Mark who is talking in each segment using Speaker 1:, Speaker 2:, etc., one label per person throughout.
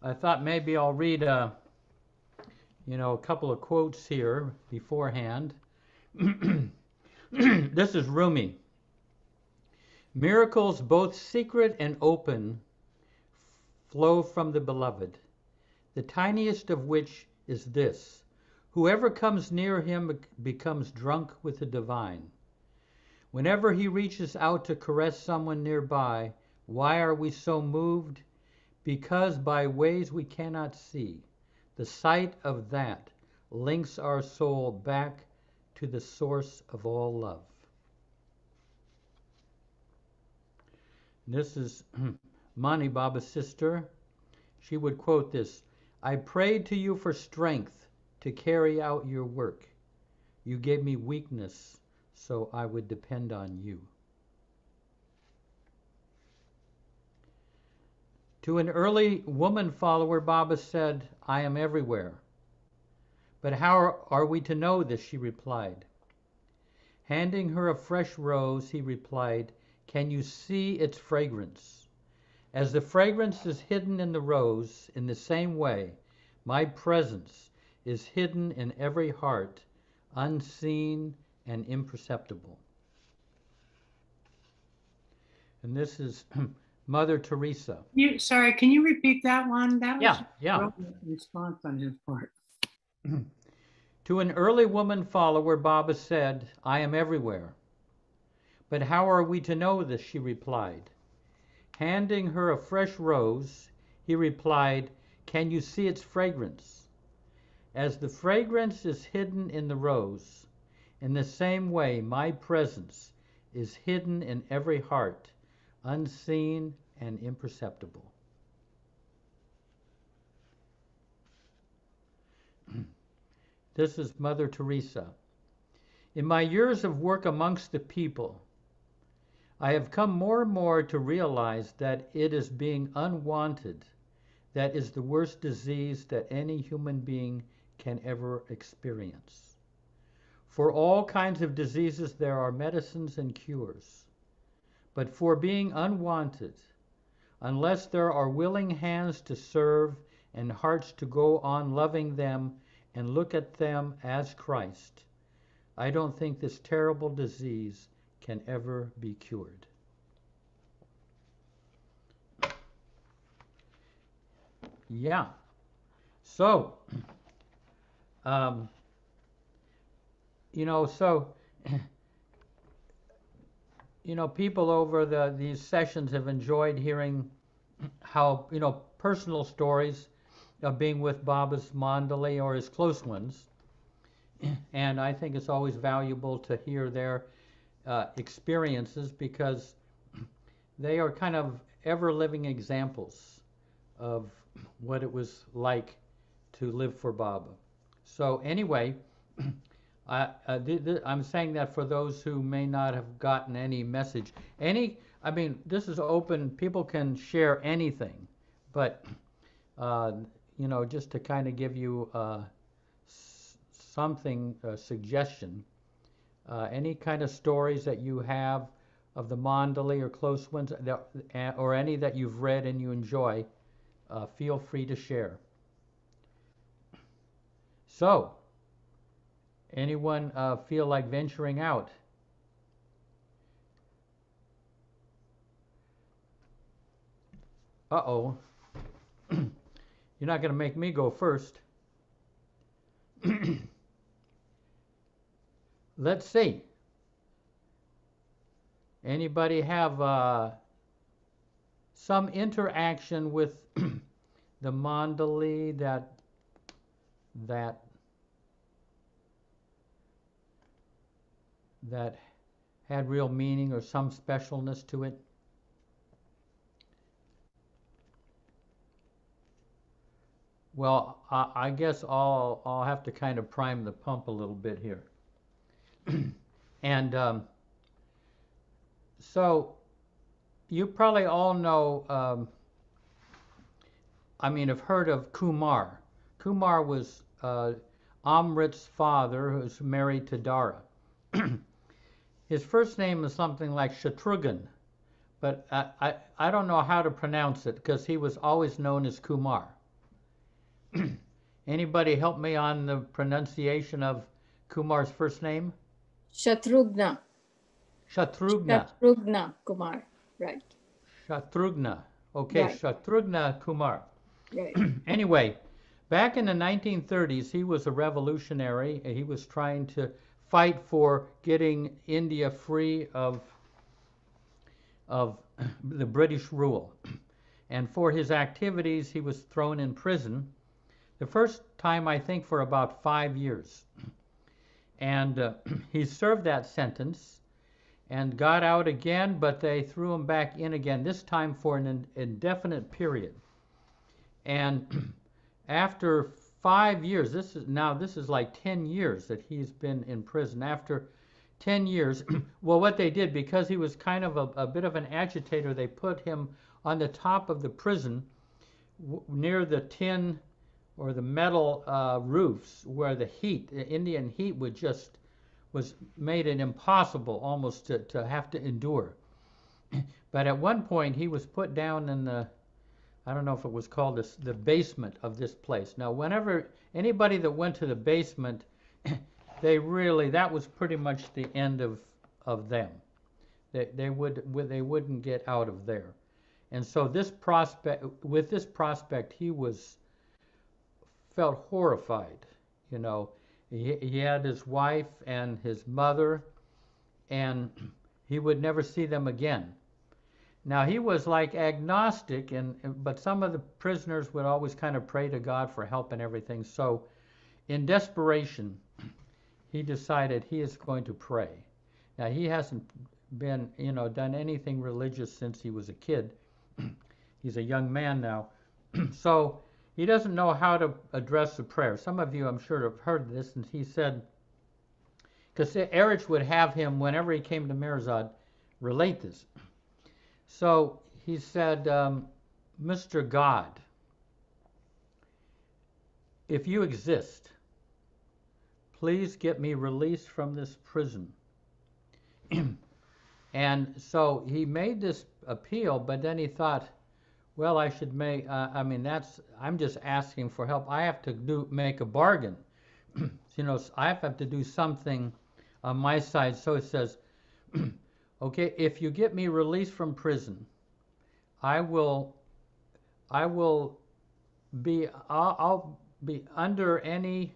Speaker 1: I thought maybe I'll read a couple of quotes here beforehand. This is Rumi. Miracles both secret and open flow from the beloved, the tiniest of which is this: whoever comes near him becomes drunk with the divine. Whenever he reaches out to caress someone nearby, why are we so moved? Because by ways we cannot see, the sight of that links our soul back to the source of all love. This is Mani Baba's sister. She would quote this: I prayed to you for strength to carry out your work. You gave me weakness, so I would depend on you. To an early woman follower, Baba said, I am everywhere. But how are we to know this? She replied. Handing her a fresh rose, he replied, can you see its fragrance? As the fragrance is hidden in the rose, in the same way, my presence is hidden in every heart, unseen and imperceptible. And this is Mother Teresa.
Speaker 2: Sorry, can you repeat that one? That was
Speaker 1: yeah.
Speaker 2: A response on his part.
Speaker 1: To an early woman follower, Baba said, I am everywhere. But how are we to know this? She replied. Handing her a fresh rose, he replied, can you see its fragrance? As the fragrance is hidden in the rose, in the same way my presence is hidden in every heart, unseen and imperceptible. This is Mother Teresa. In my years of work amongst the people, I have come more and more to realize that it is being unwanted that is the worst disease that any human being can ever experience. For all kinds of diseases there are medicines and cures. But for being unwanted, unless there are willing hands to serve and hearts to go on loving them and look at them as Christ, I don't think this terrible disease can ever be cured. Yeah. So, people over these sessions have enjoyed hearing how, personal stories of being with Baba's Mandali or his close ones. And I think it's always valuable to hear their experiences because they are kind of ever-living examples of what it was like to live for Baba. So anyway, I'm saying that for those who may not have gotten any message. This is open. People can share anything, but just to kind of give you something, a suggestion. Any kind of stories that you have of the Mandali or close ones, or any that you've read and you enjoy, feel free to share. So, anyone feel like venturing out? Uh-oh. You're not going to make me go first. Let's see. Anybody have some interaction with the Mandali that had real meaning or some specialness to it? Well, I guess I'll have to kind of prime the pump a little bit here. And so you probably all know, have heard of Kumar. Kumar was Amrit's father, who's married to Dara. His first name is something like Shatrughan, but I don't know how to pronounce it because he was always known as Kumar. Anybody help me on the pronunciation of Kumar's first name?
Speaker 3: Shatrugna.
Speaker 1: Shatrugna.
Speaker 3: Shatrugna Kumar. Right.
Speaker 1: Shatrugna. Okay,
Speaker 3: Right.
Speaker 1: Shatrugna Kumar.
Speaker 3: Right.
Speaker 1: Anyway, back in the 1930s, he was a revolutionary. He was trying to fight for getting India free of the British rule. And for his activities, he was thrown in prison. The first time, I think, for about 5 years. And he served that sentence and got out again, but they threw him back in again, this time for an indefinite period. And after 5 years, this is like 10 years that he's been in prison. After 10 years, well, what they did, because he was kind of a bit of an agitator, they put him on the top of the prison near the tin or the metal roofs, where the heat, the Indian heat, was made it impossible almost to have to endure. But at one point, he was put down in the, I don't know if it was called the basement of this place. Now, whenever anybody that went to the basement, that was pretty much the end of them. They wouldn't get out of there. And so with this prospect, he felt horrified. You know, he had his wife and his mother, and he would never see them again. Now, he was like agnostic, but some of the prisoners would always kind of pray to God for help and everything. So in desperation, he decided he is going to pray. Now, he hasn't been, done anything religious since he was a kid. He's a young man now. So he doesn't know how to address the prayer. Some of you, I'm sure, have heard this. And he said, because Erich would have him, whenever he came to Mirzad, relate this. So he said, Mr. God, if you exist, please get me released from this prison. And so he made this appeal, but then he thought, well, I should make, I'm just asking for help. I have to make a bargain. I have to do something on my side. So it says, okay, if you get me released from prison, I'll be under any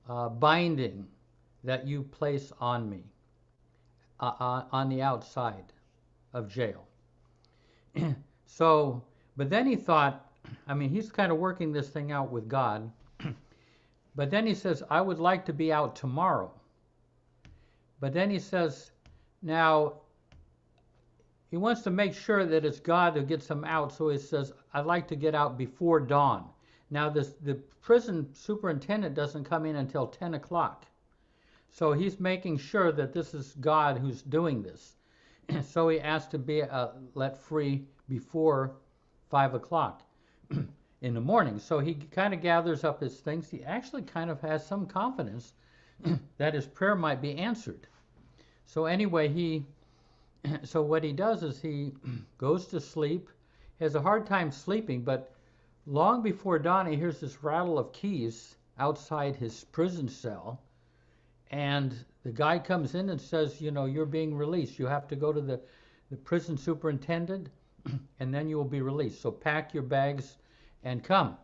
Speaker 1: binding that you place on me on the outside of jail. So, but then he thought, he's kind of working this thing out with God. But then he says, I would like to be out tomorrow. But then he says, now, he wants to make sure that it's God who gets him out. So he says, I'd like to get out before dawn. Now, the prison superintendent doesn't come in until 10 o'clock. So he's making sure that this is God who's doing this. So he asked to be let free before 5 o'clock in the morning. So he kind of gathers up his things. He actually kind of has some confidence that his prayer might be answered. So anyway, so what he does is he goes to sleep. He has a hard time sleeping, but long before dawn, he hears this rattle of keys outside his prison cell. And the guy comes in and says, you're being released. You have to go to the prison superintendent, and then you will be released. So pack your bags and come.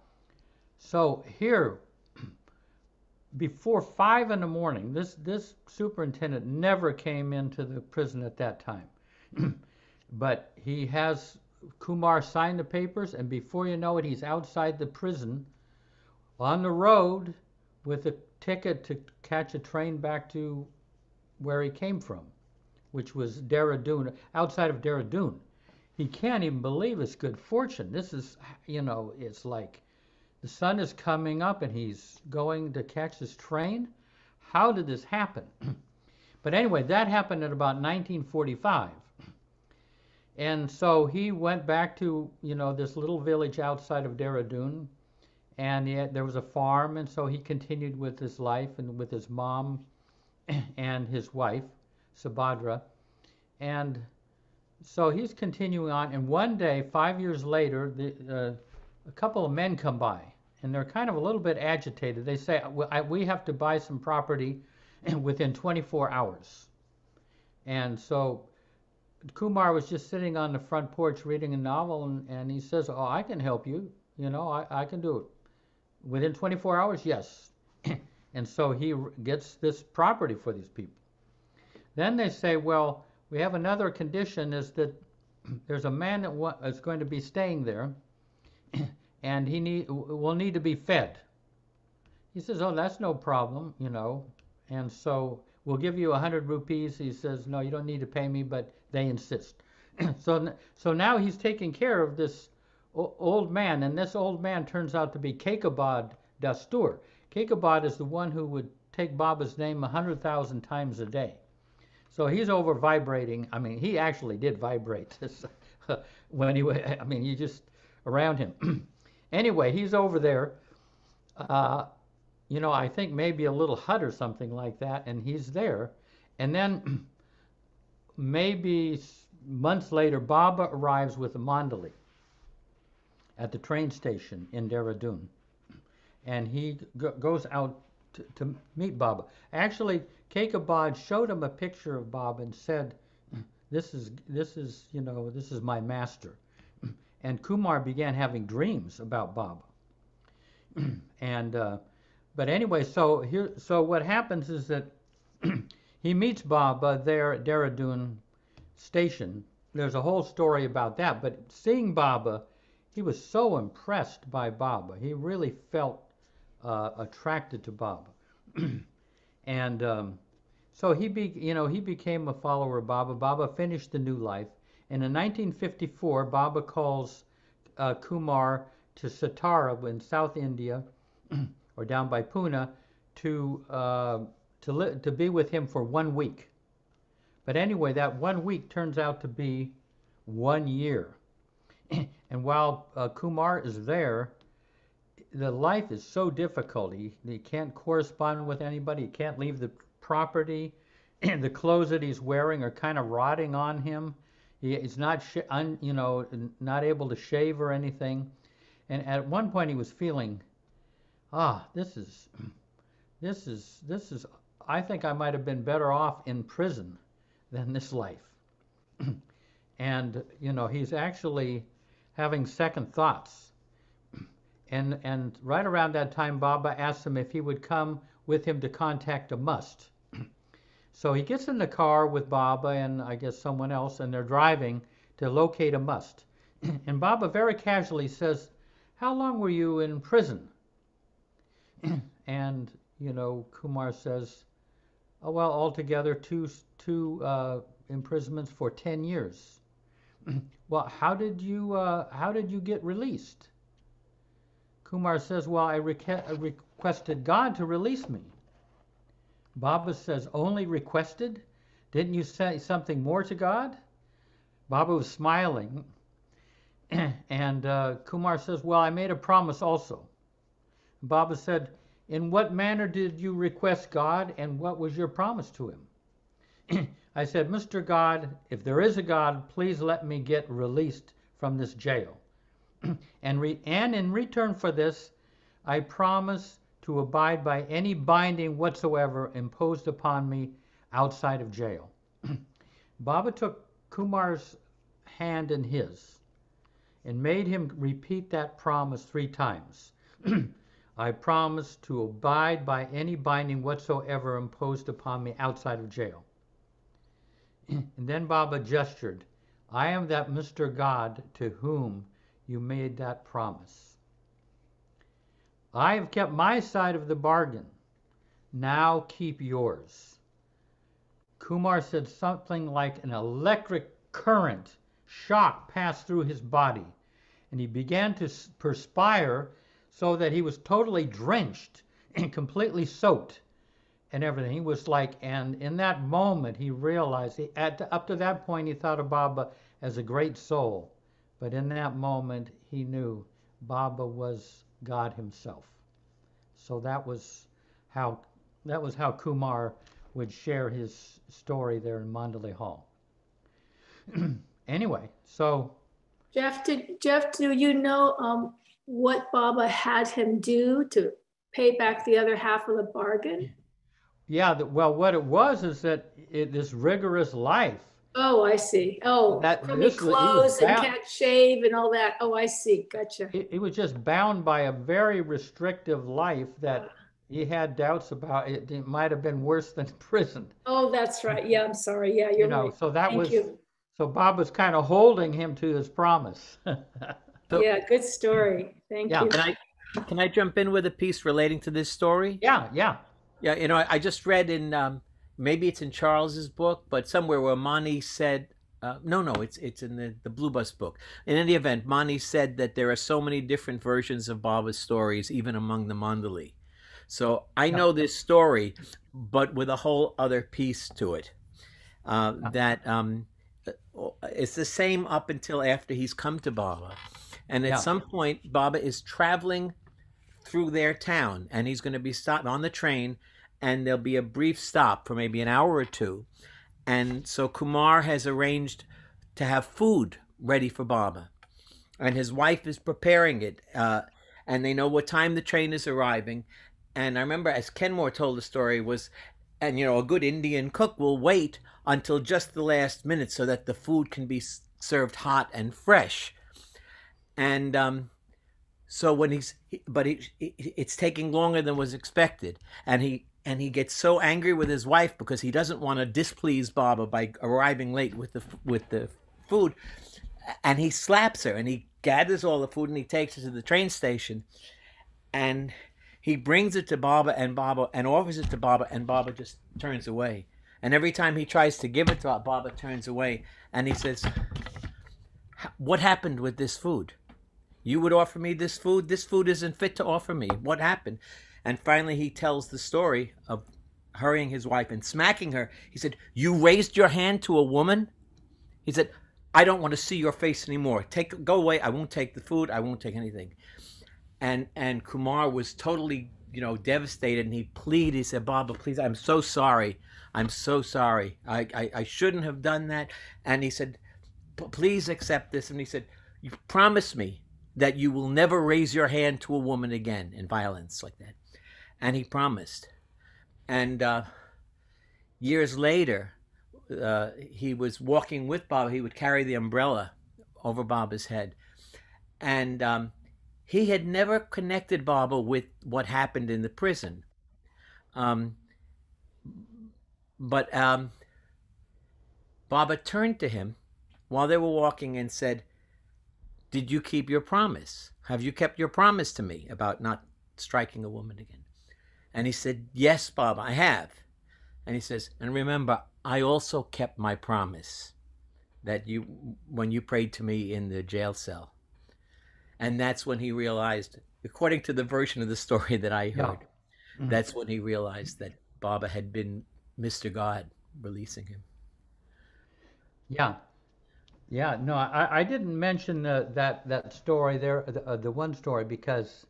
Speaker 1: So here, before 5 in the morning, this superintendent never came into the prison at that time. But he has Kumar sign the papers, and before you know it, he's outside the prison on the road with a ticket to catch a train back to where he came from, which was Dehradun, outside of Dehradun. He can't even believe his good fortune. This is, it's like the sun is coming up and he's going to catch this train. How did this happen? But anyway, that happened at about 1945. And so he went back to, this little village outside of Dehradun, and there was a farm, and so he continued with his life and with his mom and his wife, Subhadra. And so he's continuing on, and one day, 5 years later, a couple of men come by, and they're kind of a little bit agitated. They say, we have to buy some property within 24 hours. And so Kumar was just sitting on the front porch reading a novel, and he says, oh, I can help you. You know, I can do it. Within 24 hours, yes. And so he gets this property for these people. Then they say, well, we have another condition, is that there's a man that is going to be staying there, and he will need to be fed. He says, oh, that's no problem, you know. And so we'll give you 100 rupees. He says, no, you don't need to pay me, but they insist. So now he's taking care of this old man, and this old man turns out to be Kekabad Dastur. Kekabad is the one who would take Baba's name 100,000 times a day. So he's over vibrating. I mean, he actually did vibrate when you just around him. Anyway, he's over there. You know, I think maybe a little hut or something like that, and he's there. And then maybe months later, Baba arrives with a Mandali at the train station in Dehradun. And he goes out to meet Baba. Actually, Kekabad showed him a picture of Baba and said, this is my master. And Kumar began having dreams about Baba. And but anyway, so what happens is that he meets Baba there at Dehradun station. There's a whole story about that, but seeing Baba, he was so impressed by Baba. He really felt attracted to Baba. And so he became a follower of Baba. Baba finished the new life. And in 1954, Baba calls Kumar to Satara in South India, or down by Pune, to be with him for 1 week. But anyway, that 1 week turns out to be 1 year. And while Kumar is there, the life is so difficult. He can't correspond with anybody. He can't leave the property. The clothes that he's wearing are kind of rotting on him. He's not, not able to shave or anything. And at one point, he was feeling, this is. I think I might have been better off in prison than this life. And he's actually having second thoughts. And right around that time, Baba asked him if he would come with him to contact a must. So he gets in the car with Baba and I guess someone else, and they're driving to locate a must. And Baba very casually says, how long were you in prison? And, Kumar says, oh, well, altogether two imprisonments for 10 years. Well, how did you get released? Kumar says, well, I requested God to release me. Baba says, only requested? Didn't you say something more to God? Baba was smiling. And Kumar says, well, I made a promise also. Baba said, in what manner did you request God, and what was your promise to him? I said, Mr. God, if there is a God, please let me get released from this jail. And in return for this, I promise to abide by any binding whatsoever imposed upon me outside of jail. Baba took Kumar's hand in his and made him repeat that promise 3 times. I promise to abide by any binding whatsoever imposed upon me outside of jail. And then Baba gestured, I am that Mr. God to whom you made that promise. I have kept my side of the bargain. Now keep yours. Kumar said something like an electric current shock passed through his body, and he began to perspire so that he was totally drenched and completely soaked and everything. He was like, and in that moment he realized, up to that point he thought of Baba as a great soul, but in that moment he knew Baba was God himself. So that was how Kumar would share his story there in Mandali Hall. Anyway, so
Speaker 3: Jeff, do you know what Baba had him do to pay back the other half of the bargain?
Speaker 1: Yeah, well, what it was is that this rigorous life,
Speaker 3: Oh, I see. Oh,
Speaker 1: that
Speaker 3: crummy
Speaker 1: he was
Speaker 3: clothes and
Speaker 1: bound,
Speaker 3: can't shave and all that. Oh, I see. Gotcha.
Speaker 1: he was just bound by a very restrictive life
Speaker 3: Uh,
Speaker 1: that he had doubts about. It might have been worse than prison,
Speaker 3: Oh, that's right. Yeah, I'm sorry. Yeah, you're right.
Speaker 1: So that
Speaker 3: Thank
Speaker 1: was,
Speaker 3: you.
Speaker 1: so Bob was kind of holding him to his promise.
Speaker 4: So,
Speaker 3: Yeah, good story. Thank
Speaker 1: Yeah.
Speaker 3: you.
Speaker 4: can I jump in with a piece relating to this story?
Speaker 1: Yeah, yeah.
Speaker 4: Yeah, I just read in maybe it's in Charles's book, but somewhere where Mani said, no, it's in the Blue Bus book. In any event, Mani said that there are so many different versions of Baba's stories, even among the Mandali. So I know this story, but with a whole other piece to it. That it's the same up until after he's come to Baba. And at some point, Baba is traveling through their town, and he's going to be stopped on the train, and there'll be a brief stop for maybe an hour or two. And so Kumar has arranged to have food ready for Baba, and his wife is preparing it, and they know what time the train is arriving. And I remember, as Kenmore told the story, and a good Indian cook will wait until just the last minute so that the food can be served hot and fresh. And so when it's taking longer than was expected, and he gets so angry with his wife because he doesn't want to displease Baba by arriving late with the food, and he slaps her, and he gathers all the food and he takes it to the train station, and he brings it to Baba and offers it to Baba, and Baba just turns away. And every time he tries to give it to Baba turns away, and he says, "What happened with this food? You would offer me this food? This food isn't fit to offer me. What happened?" And finally he tells the story of hurrying his wife and smacking her. He said, "You raised your hand to a woman?" He said, "I don't want to see your face anymore. Go away. I won't take the food. I won't take anything." And Kumar was totally, devastated, and he pleaded. He said, "Baba, please, I'm so sorry. I'm so sorry. I shouldn't have done that." And he said, "Please accept this." And he said, "You promise me that you will never raise your hand to a woman again in violence like that." And he promised. And years later, he was walking with Baba. He would carry the umbrella over Baba's head. And he had never connected Baba with what happened in the prison. But Baba turned to him while they were walking and said, "Did you keep your promise? Have you kept your promise to me about not striking a woman again?" And he said, "Yes, Baba, I have." And he says, "And remember, I also kept my promise that when you prayed to me in the jail cell." And that's when he realized, according to the version of the story that I heard, that's when he realized that Baba had been Mr. God releasing him.
Speaker 1: Yeah. Yeah, no, I didn't mention that story there, the one story, because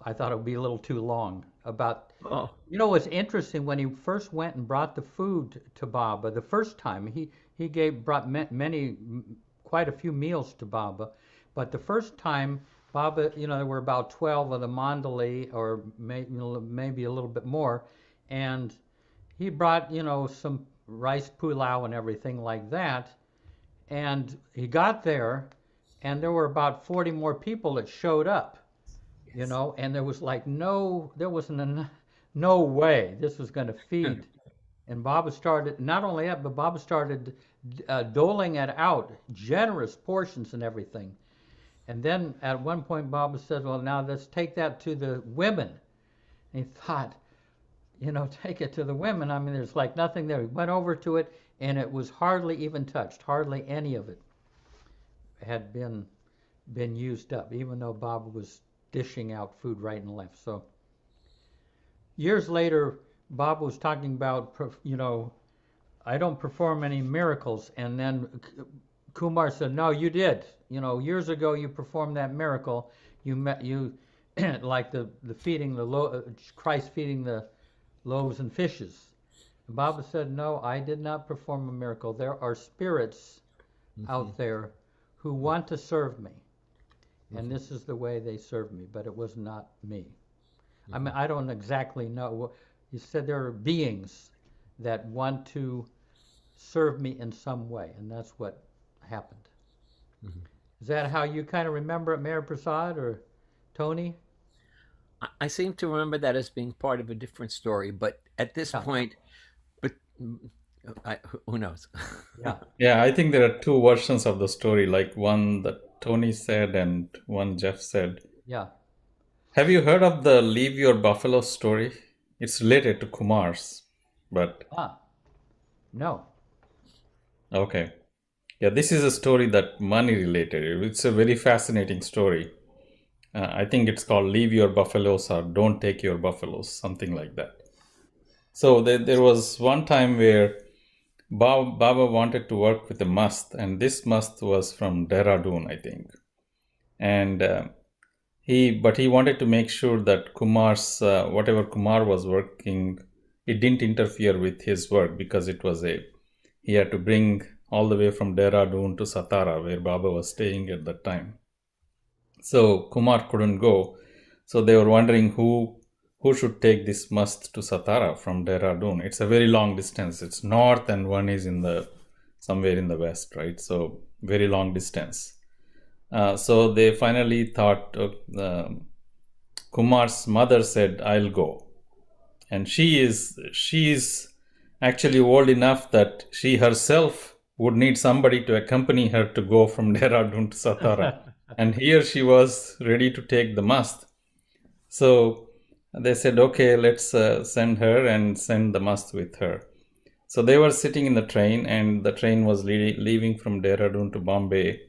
Speaker 1: I thought it would be a little too long. What's interesting, when he first went and brought the food to Baba the first time, he brought quite a few meals to Baba, but the first time Baba, there were about 12 of the Mandali, or maybe a little bit more, and he brought some rice pulao and everything like that. And he got there, and there were about 40 more people that showed up, and there was no way this was going to feed. And Baba started, not only that, but Baba started doling it out, generous portions and everything. And then at one point, Baba said, "Well, now let's take that to the women." And he thought, take it to the women. I mean, there's like nothing there. He went over to it, and it was hardly even touched. Hardly any of it had been used up, even though Baba was dishing out food right and left. So years later, Baba was talking about, "I don't perform any miracles." And then Kumar said, "No, you did. Years ago you performed that miracle. You like the feeding Christ feeding the loaves and fishes." And Baba said, "No, I did not perform a miracle. There are spirits out there who want to serve me. and this is the way they served me, but it was not me. I mean, I don't exactly know. You said there are beings that want to serve me in some way, and that's what happened. Is that how you kind of remember it, Mayor Prasad or Tony?
Speaker 4: I seem to remember that as being part of a different story, but at this point, but who knows?
Speaker 1: Yeah.
Speaker 5: Yeah, I think there are two versions of the story, like one that Tony said and one Jeff said.
Speaker 1: Yeah.
Speaker 5: Have you heard of the Leave Your Buffalo story? It's related to Kumar's, but...
Speaker 1: No.
Speaker 5: Okay. Yeah, this is a story that money related. It's a very fascinating story. I think it's called Leave Your Buffaloes or Don't Take Your Buffaloes, something like that. So there was one time where Baba wanted to work with a mast, and this mast was from Dehradun, I think. And he wanted to make sure that Kumar's, whatever Kumar was working, it didn't interfere with his work, because it was he had to bring all the way from Dehradun to Satara, where Baba was staying at that time. So Kumar couldn't go. So they were wondering who should take this mast to Satara from Dehradun. It's a very long distance. It's north and one is somewhere in the west, right? So very long distance. So they finally thought, Kumar's mother said, I'll go. And she is actually old enough that she herself would need somebody to accompany her to go from Dehradun to Satara. And here she was ready to take the mast. So they said, okay, let's send her and send the mast with her. So they were sitting in the train, and the train was leaving from Dehradun to Bombay.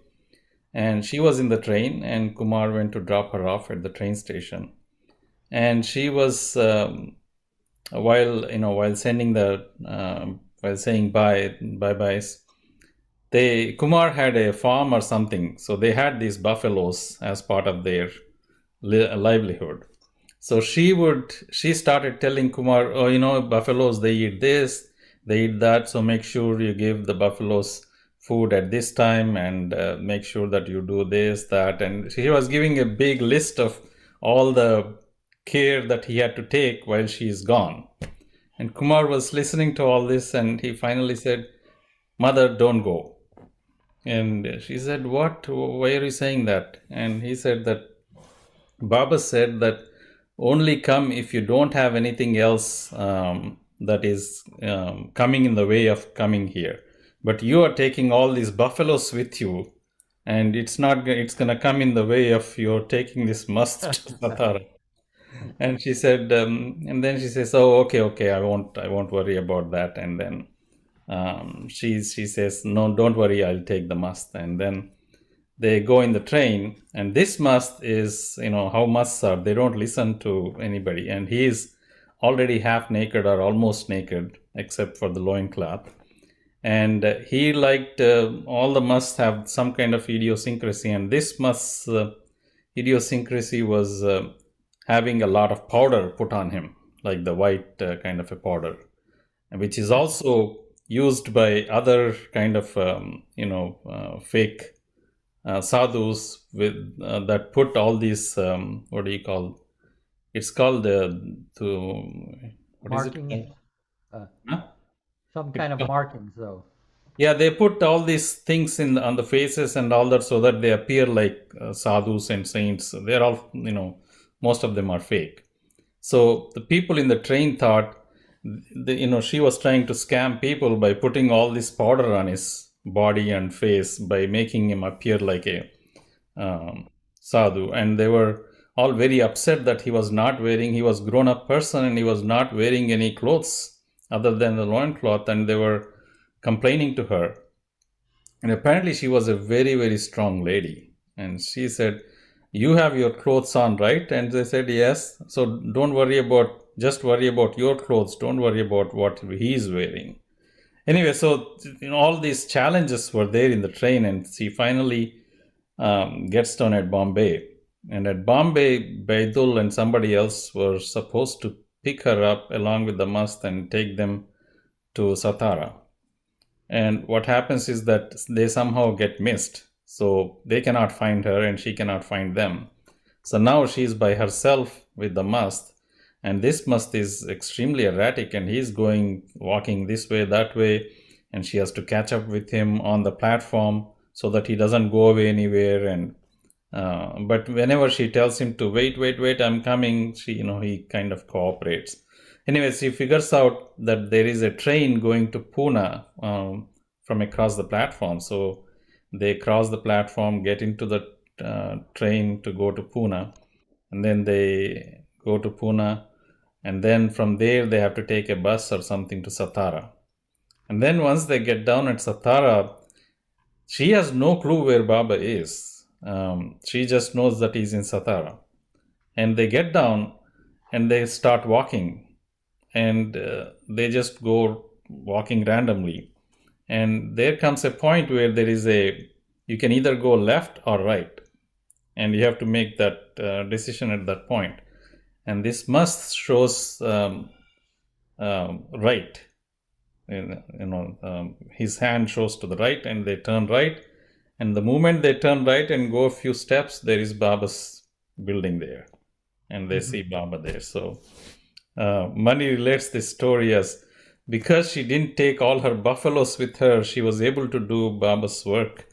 Speaker 5: And she was in the train, and Kumar went to drop her off at the train station. And she was, while sending while saying bye-byes, Kumar had a farm or something, so they had these buffaloes as part of their livelihood. So she started telling Kumar, oh, buffaloes, they eat this, they eat that, so make sure you give the buffaloes food at this time, and make sure that you do this, that. And she was giving a big list of all the care that he had to take while she is gone. And Kumar was listening to all this, and he finally said, Mother, don't go. And she said, what? Why are you saying that? And he said that Baba said that only come if you don't have anything else that is coming in the way of coming here. But you are taking all these buffaloes with you, and it's going to come in the way of your taking this mast to Satara. And she said, and then she says, oh, okay, I won't worry about that. And then she says, no, don't worry, I'll take the mast. And then they go in the train, and this mast is, how musts are, they don't listen to anybody. And he is already half naked or almost naked, except for the loincloth. And he liked, all the musts have some kind of idiosyncrasy, and this must's idiosyncrasy was having a lot of powder put on him, like the white kind of a powder, which is also used by other kind of, fake sadhus with that put all these, what do you call? It's called
Speaker 1: markings. Some kind of markings, though.
Speaker 5: Yeah, they put all these things on the faces and all that, so that they appear like sadhus and saints. They're all, most of them are fake. So the people in the train thought, she was trying to scam people by putting all this powder on his body and face, by making him appear like a sadhu. And they were all very upset that he was a grown-up person, and he was not wearing any clothes other than the loincloth, and they were complaining to her. And apparently she was a very, very strong lady. And she said, you have your clothes on, right? And they said, yes. So just worry about your clothes. Don't worry about what he is wearing. Anyway, so all these challenges were there in the train, and she finally gets down at Bombay. And at Bombay, Baidul and somebody else were supposed to pick her up along with the mast and take them to Satara. And what happens is that they somehow get missed. So they cannot find her and she cannot find them. So now she's by herself with the mast, and this mast is extremely erratic, and he's walking this way, that way, and she has to catch up with him on the platform so that he doesn't go away anywhere. And but whenever she tells him to wait, I'm coming, he kind of cooperates. Anyways, he figures out that there is a train going to Pune from across the platform. So they cross the platform, get into the train to go to Pune, and then they go to Pune, and then from there they have to take a bus or something to Satara. And then once they get down at Satara, she has no clue where Baba is. She just knows that he's in Satara. And they get down and they start walking, and they just go walking randomly. And there comes a point where you can either go left or right, and you have to make that decision at that point. And this must shows right. His hand shows to the right, and they turn right. And the moment they turn right and go a few steps, there is Baba's building there, and they see Baba there. So Mani relates this story as, because she didn't take all her buffaloes with her, she was able to do Baba's work.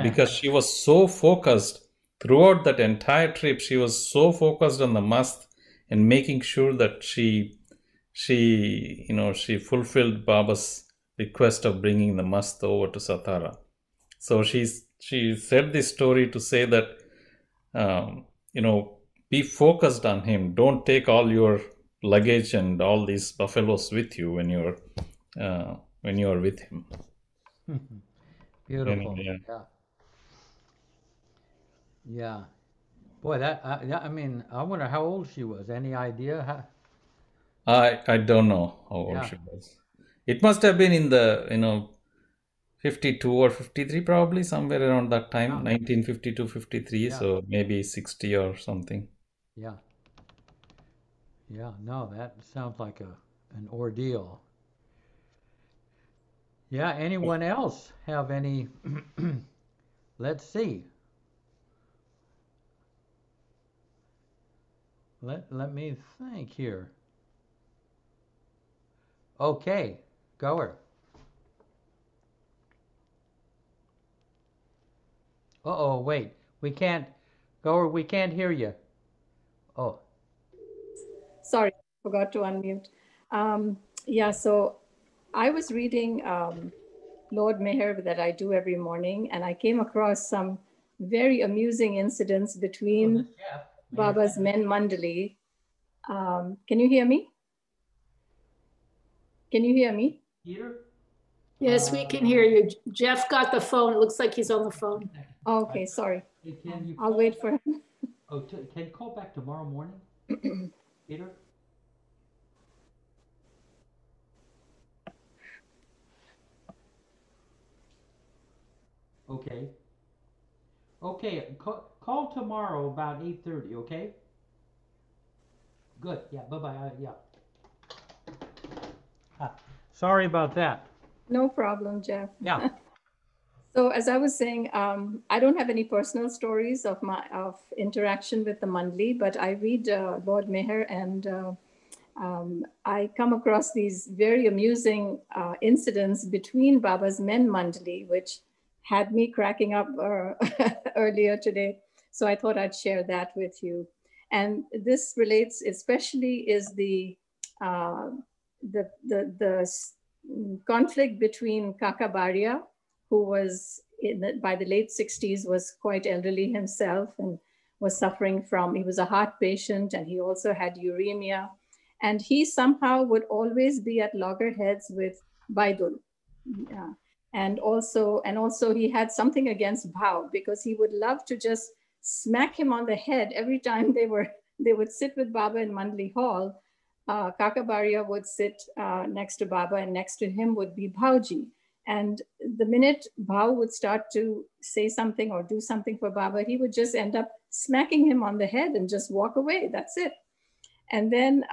Speaker 5: Because she was so focused throughout that entire trip, she was so focused on the mast and making sure that she fulfilled Baba's request of bringing the mast over to Satara. So she said this story to say that, be focused on him. Don't take all your luggage and all these buffaloes with you when you're with him.
Speaker 1: Beautiful.
Speaker 5: Yeah.
Speaker 1: Yeah. Boy, I mean, I wonder how old she was. Any idea?
Speaker 5: I don't know how old she was. It must have been in the 52 or 53, probably somewhere around that time, 1952, 53. So maybe 60 or something.
Speaker 1: Yeah. Yeah. No, that sounds like an ordeal. Yeah. Anyone else have any? Let's see. Let me think here. Okay, Goer. Uh-oh, wait. We can't, Goer, we can't hear you. Oh.
Speaker 3: Sorry, forgot to unmute. So I was reading Lord Meher that I do every morning, and I came across some very amusing incidents between Baba's men Mandali. Can you hear me? Can you hear me?
Speaker 1: Peter?
Speaker 3: Yes, we can hear you. Jeff got the phone. It looks like he's on the phone. Okay, sorry. I'll wait for him.
Speaker 1: Oh, can you call back tomorrow morning, Peter? Okay. Okay, call tomorrow about 8:30, okay? Good, yeah, bye-bye, sorry about that.
Speaker 3: No problem, Jeff.
Speaker 1: Yeah.
Speaker 3: So as I was saying, I don't have any personal stories of interaction with the Mandali, but I read Lord Meher, and I come across these very amusing incidents between Baba's men Mandali, which had me cracking up earlier today. So I thought I'd share that with you. And this relates, especially, is the conflict between Kaka Baria, who was by the late 60s, was quite elderly himself and was suffering from, he was a heart patient, and he also had uremia. And he somehow would always be at loggerheads with Baidul. Yeah. And also he had something against Bhau, because he would love to just smack him on the head every time they would sit with Baba in Mandali Hall. Kaka Baria would sit next to Baba, and next to him would be Bhauji. And the minute Bhau would start to say something or do something for Baba, he would just end up smacking him on the head and just walk away. That's it. And then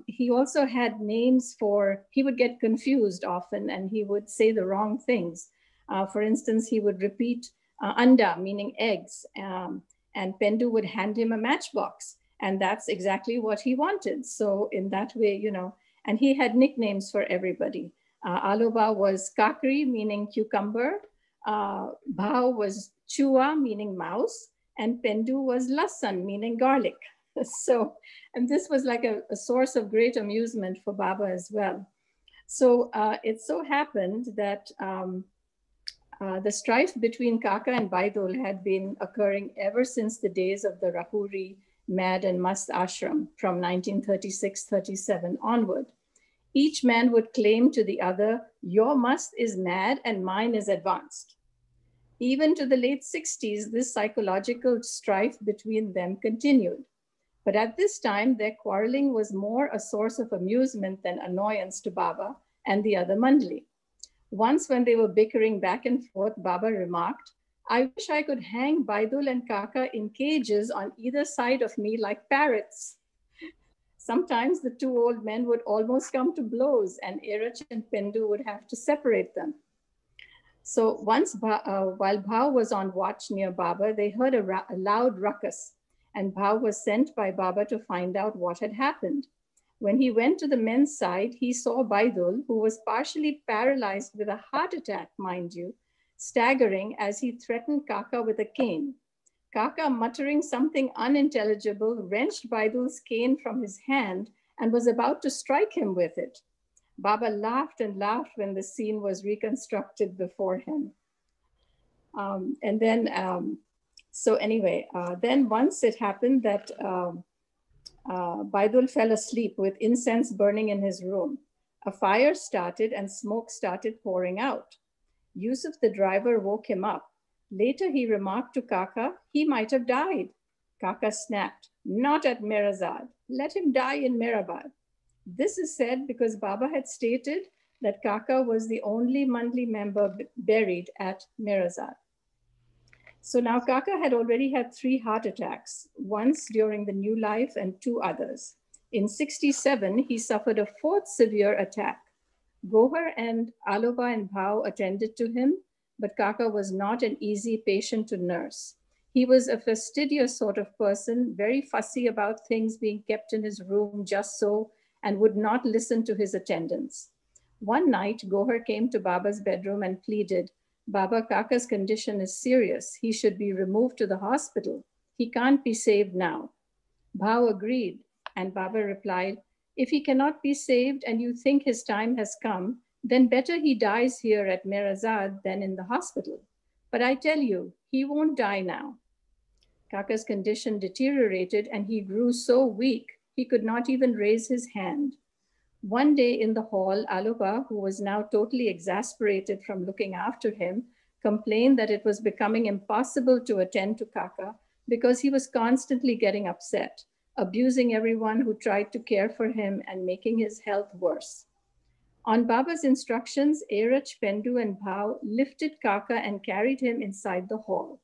Speaker 3: he also had names he would get confused often, and he would say the wrong things. For instance, he would repeat anda, meaning eggs. And Pendu would hand him a matchbox. And that's exactly what he wanted. So in that way, and he had nicknames for everybody. Aloba was kakri, meaning cucumber. Bhau was chua, meaning mouse. And Pendu was lasan, meaning garlic. So, and this was like a source of great amusement for Baba as well. So it so happened that the strife between Kaka and Baidul had been occurring ever since the days of the Rahuri Mad and Mast ashram from 1936-37 onward. Each man would claim to the other, your must is mad and mine is advanced. Even to the late 60s, this psychological strife between them continued. But at this time, their quarreling was more a source of amusement than annoyance to Baba and the other Mandali. Once when they were bickering back and forth, Baba remarked, I wish I could hang Baidul and Kaka in cages on either side of me like parrots. Sometimes the two old men would almost come to blows and Erach and Pendu would have to separate them. So once while Bhau was on watch near Baba, they heard a loud ruckus and Bhau was sent by Baba to find out what had happened. When he went to the men's side, he saw Baidul, who was partially paralyzed with a heart attack, mind you, staggering as he threatened Kaka with a cane. Kaka, muttering something unintelligible, wrenched Baidul's cane from his hand and was about to strike him with it. Baba laughed and laughed when the scene was reconstructed before him. Then once it happened that Baidul fell asleep with incense burning in his room. A fire started and smoke started pouring out. Yusuf, the driver, woke him up. Later, he remarked to Kaka, he might have died. Kaka snapped, not at Mirazad. Let him die in Mirabad. This is said because Baba had stated that Kaka was the only Mandali member buried at Mirazad. So now Kaka had already had 3 heart attacks, once during the new life and 2 others. In 67, he suffered a 4th severe attack. Gohar and Aloba and Bhau attended to him, but Kaka was not an easy patient to nurse. He was a fastidious sort of person, very fussy about things being kept in his room just so, and would not listen to his attendants. One night, Gohar came to Baba's bedroom and pleaded, Baba, Kaka's condition is serious. He should be removed to the hospital. He can't be saved now. Bhau agreed, and Baba replied, if he cannot be saved and you think his time has come, then better he dies here at Mirazad than in the hospital. But I tell you, he won't die now. Kaka's condition deteriorated and he grew so weak, he could not even raise his hand. One day in the hall, Aloba, who was now totally exasperated from looking after him, complained that it was becoming impossible to attend to Kaka because he was constantly getting upset, abusing everyone who tried to care for him and making his health worse. On Baba's instructions, Erach, Pendu, and Bhau lifted Kaka and carried him inside the hall.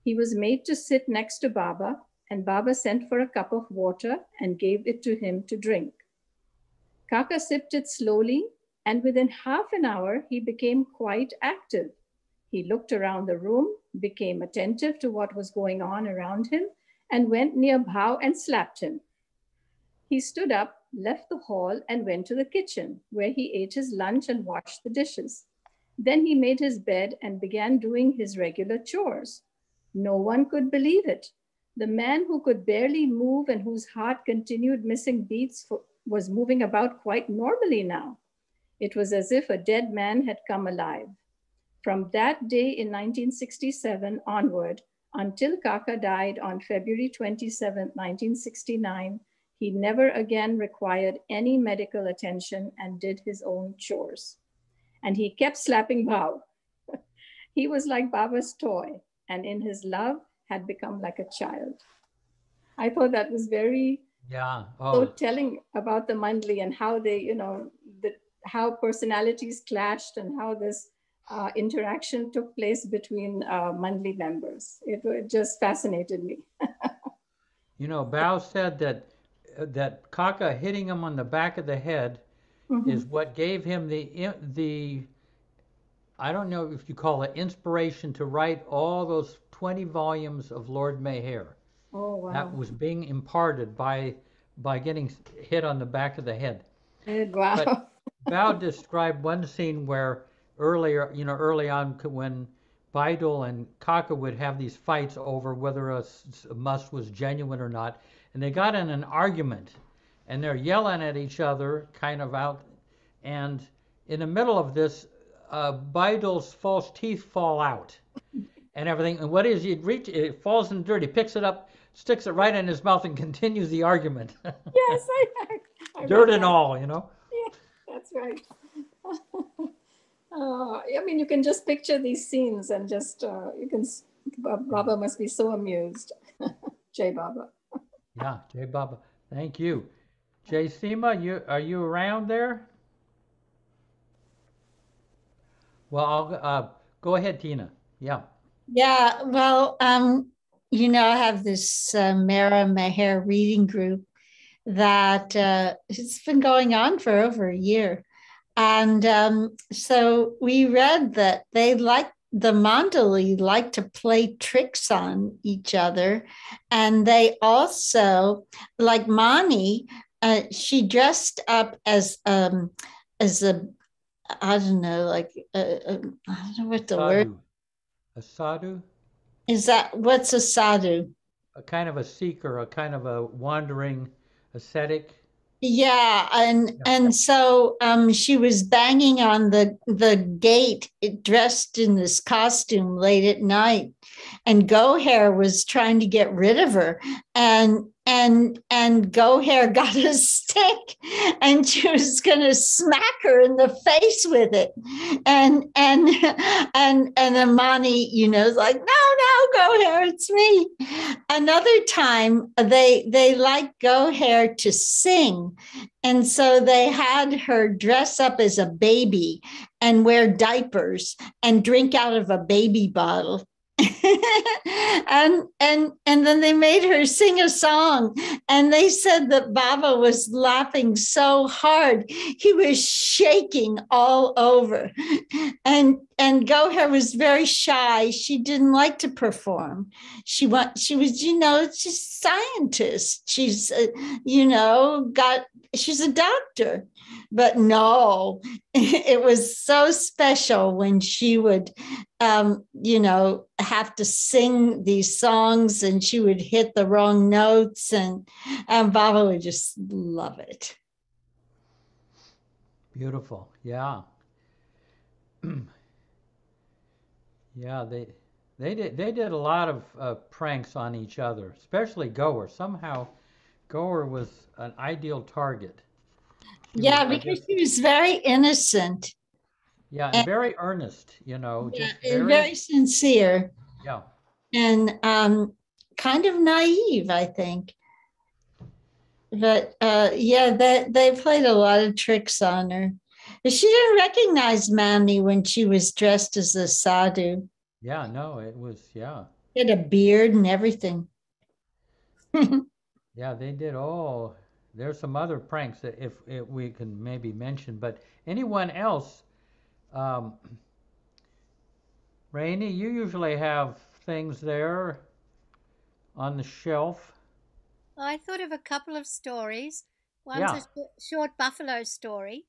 Speaker 3: He was made to sit next to Baba, and Baba sent for a cup of water and gave it to him to drink. Kaka sipped it slowly, and within half an hour, he became quite active. He looked around the room, became attentive to what was going on around him, and went near Bhau and slapped him. He stood up, left the hall, and went to the kitchen, where he ate his lunch and washed the dishes. Then he made his bed and began doing his regular chores. No one could believe it. The man who could barely move and whose heart continued missing beats was moving about quite normally now. It was as if a dead man had come alive. From that day in 1967 onward, until Kaka died on February 27, 1969, he never again required any medical attention and did his own chores. And he kept slapping Bhau. He was like Baba's toy, and in his love had become like a child. I thought that was very so telling about the Mandali and how they, how personalities clashed and how this interaction took place between Mandali members. It just fascinated me.
Speaker 1: Bao said that Kaka hitting him on the back of the head is what gave him the I don't know if you call it inspiration to write all those 20 volumes of Lord Mayhare.
Speaker 3: Oh,
Speaker 1: That
Speaker 3: wow.
Speaker 1: was being imparted by getting hit on the back of the head. But
Speaker 3: Wow.
Speaker 1: Val described one scene where early on when Beidel and Kaka would have these fights over whether a must was genuine or not, and they got in an argument, and they're yelling at each other, kind of out, and in the middle of this, Beidel's false teeth fall out and everything. And what is it falls in the dirt, he picks it up, sticks it right in his mouth, and continues the argument.
Speaker 3: Yes, I
Speaker 1: Dirt
Speaker 3: read
Speaker 1: and
Speaker 3: that.
Speaker 1: all,
Speaker 3: Yeah, that's right. I mean, you can just picture these scenes and just, Baba must be so amused. Jai Baba.
Speaker 1: Yeah, Jay Baba. Thank you. Jay Seema, are you around there? Well, go ahead, Tina. Yeah.
Speaker 6: Yeah, well, I have this Mara Meher reading group that it's been going on for over a year. And so we read that the Mandali like to play tricks on each other. And they also, like Mani, she dressed up as a, I don't know, like, I don't know what the word
Speaker 1: Sadhu. A sadhu?
Speaker 6: is. That what's a sadhu?
Speaker 1: A kind of a seeker, a kind of a wandering ascetic.
Speaker 6: Yeah,
Speaker 1: Yeah.
Speaker 6: and so she was banging on the gate dressed in this costume late at night, and Gohair was trying to get rid of her, and Gohair got a stick, and she was going to smack her in the face with it, and Amani, is like, no, Gohair, it's me. Another time, they liked Gohair to sing, and so they had her dress up as a baby and wear diapers and drink out of a baby bottle. and then they made her sing a song, and they said that Baba was laughing so hard he was shaking all over, and Gohar was very shy. She didn't like to perform. She was she's a scientist. She's she's a doctor. But no, it was so special when she would have to sing these songs, and she would hit the wrong notes, and Baba would just love it.
Speaker 1: Beautiful. Yeah. Yeah, they did a lot of pranks on each other, especially Goer. Somehow Goer was an ideal target.
Speaker 6: Because she was very innocent.
Speaker 1: Yeah, and very earnest, just
Speaker 6: very sincere.
Speaker 1: Yeah.
Speaker 6: And kind of naive, I think. But they played a lot of tricks on her. She didn't recognize Mani when she was dressed as a sadhu.
Speaker 1: Yeah, no, it was, yeah.
Speaker 6: She had a beard and everything.
Speaker 1: Yeah, they did all. There's some other pranks that if we can maybe mention, but anyone else, Rainey, you usually have things there on the shelf.
Speaker 7: I thought of a couple of stories. One's
Speaker 1: Yeah.
Speaker 7: a short buffalo story.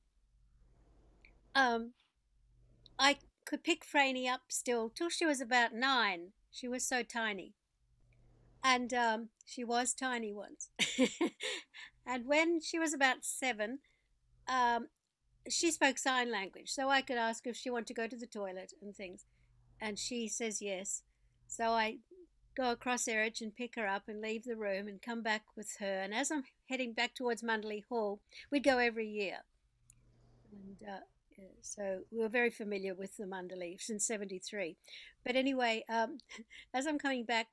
Speaker 7: I could pick Franny up still till she was about 9. She was so tiny. And she was tiny once. And when she was about 7, she spoke sign language. So I could ask her if she wanted to go to the toilet and things. And she says yes. So I go across Erich and pick her up and leave the room and come back with her. And as I'm heading back towards Mandali Hall, we'd go every year. And so we were very familiar with the Mandali since 73. But anyway, as I'm coming back,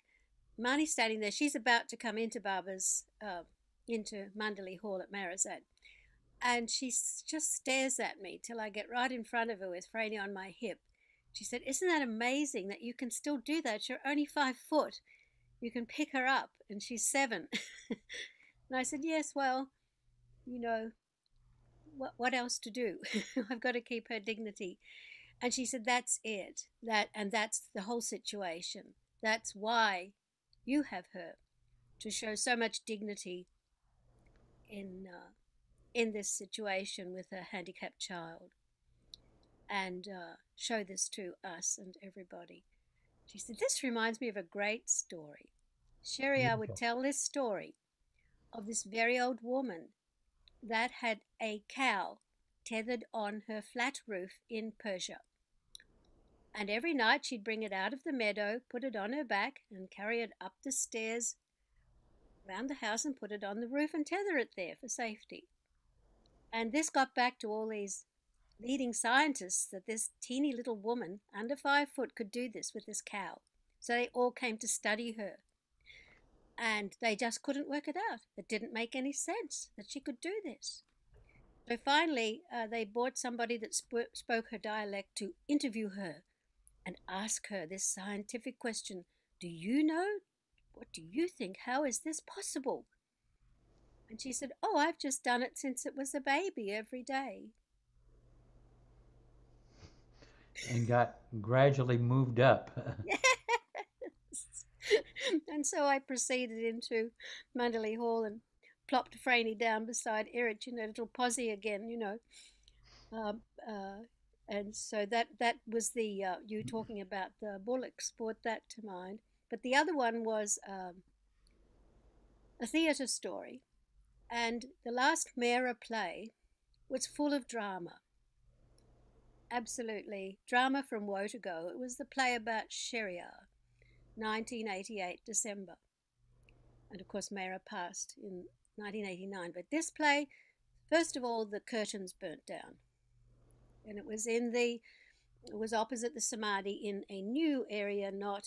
Speaker 7: Mani's standing there. She's about to come into Baba's, into Mandali Hall at Marizad. And she just stares at me till I get right in front of her with Franny on my hip. She said, "Isn't that amazing that you can still do that? You're only 5 foot. You can pick her up, and she's 7." And I said, "Yes, well, what else to do? I've got to keep her dignity." And she said, that's it. That's the whole situation. That's why you have her, to show so much dignity in this situation with a handicapped child, and show this to us and everybody. She said, this reminds me of a great story. Sheria would tell this story of this very old woman that had a cow tethered on her flat roof in Persia. And every night she'd bring it out of the meadow, put it on her back, and carry it up the stairs around the house and put it on the roof and tether it there for safety. And this got back to all these leading scientists, that this teeny little woman under 5 foot could do this with this cow. So they all came to study her. And they just couldn't work it out. It didn't make any sense that she could do this. So finally, they brought somebody that spoke her dialect to interview her and ask her this scientific question. Do you know? What do you think? How is this possible? And she said, oh, I've just done it since it was a baby every day.
Speaker 1: And got gradually moved up.
Speaker 7: Yes. And so I proceeded into Mandali Hall and plopped Franny down beside Erich in a little posse again, you know. And so that was the, you talking about the bullocks brought that to mind. But the other one was a theatre story. And the last Mera play was full of drama. Absolutely. Drama from woe to go. It was the play about Shehryar, 1988, December. And of course, Mera passed in 1989. But this play, first of all, the curtains burnt down. And it was opposite the Samadhi in a new area, not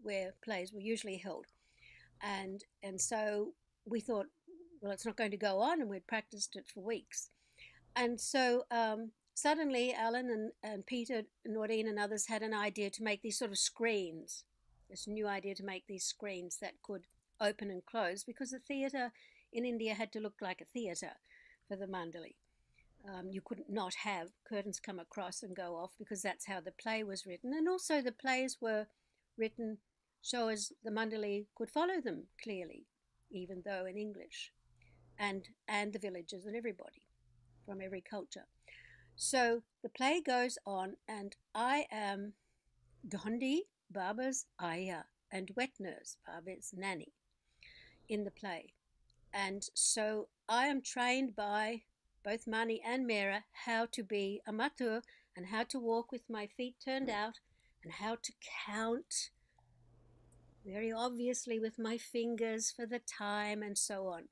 Speaker 7: where plays were usually held. And so we thought, well, it's not going to go on, and we'd practiced it for weeks. And so suddenly Alan and Peter, Noreen and others had an idea to make these sort of screens, this new idea to make these screens that could open and close, because the theatre in India had to look like a theatre for the Mandali. You couldn't not have curtains come across and go off, because that's how the play was written. And also the plays were written so as the Mandali could follow them clearly, even though in English, and the villagers and everybody from every culture. So the play goes on, and I am Dondi, Baba's ayah, and wet nurse, Baba's nanny, in the play. And so I am trained by both Mani and Mera how to be a matur, and how to walk with my feet turned out, and how to count very obviously with my fingers for the time, and so on.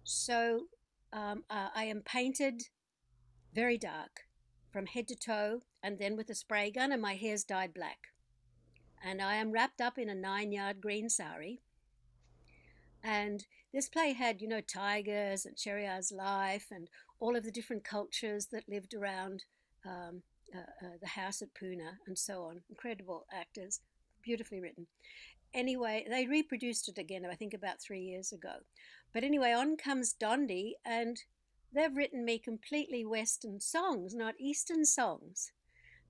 Speaker 7: So I am painted very dark from head to toe, and then with a spray gun, and my hair's dyed black. And I am wrapped up in a 9-yard green sari. And this play had, you know, tigers and Shehryar's life and all of the different cultures that lived around the house at Pune and so on. Incredible actors, beautifully written. Anyway, they reproduced it again, I think about 3 years ago. But anyway, on comes Dondi, and they've written me completely Western songs, not Eastern songs.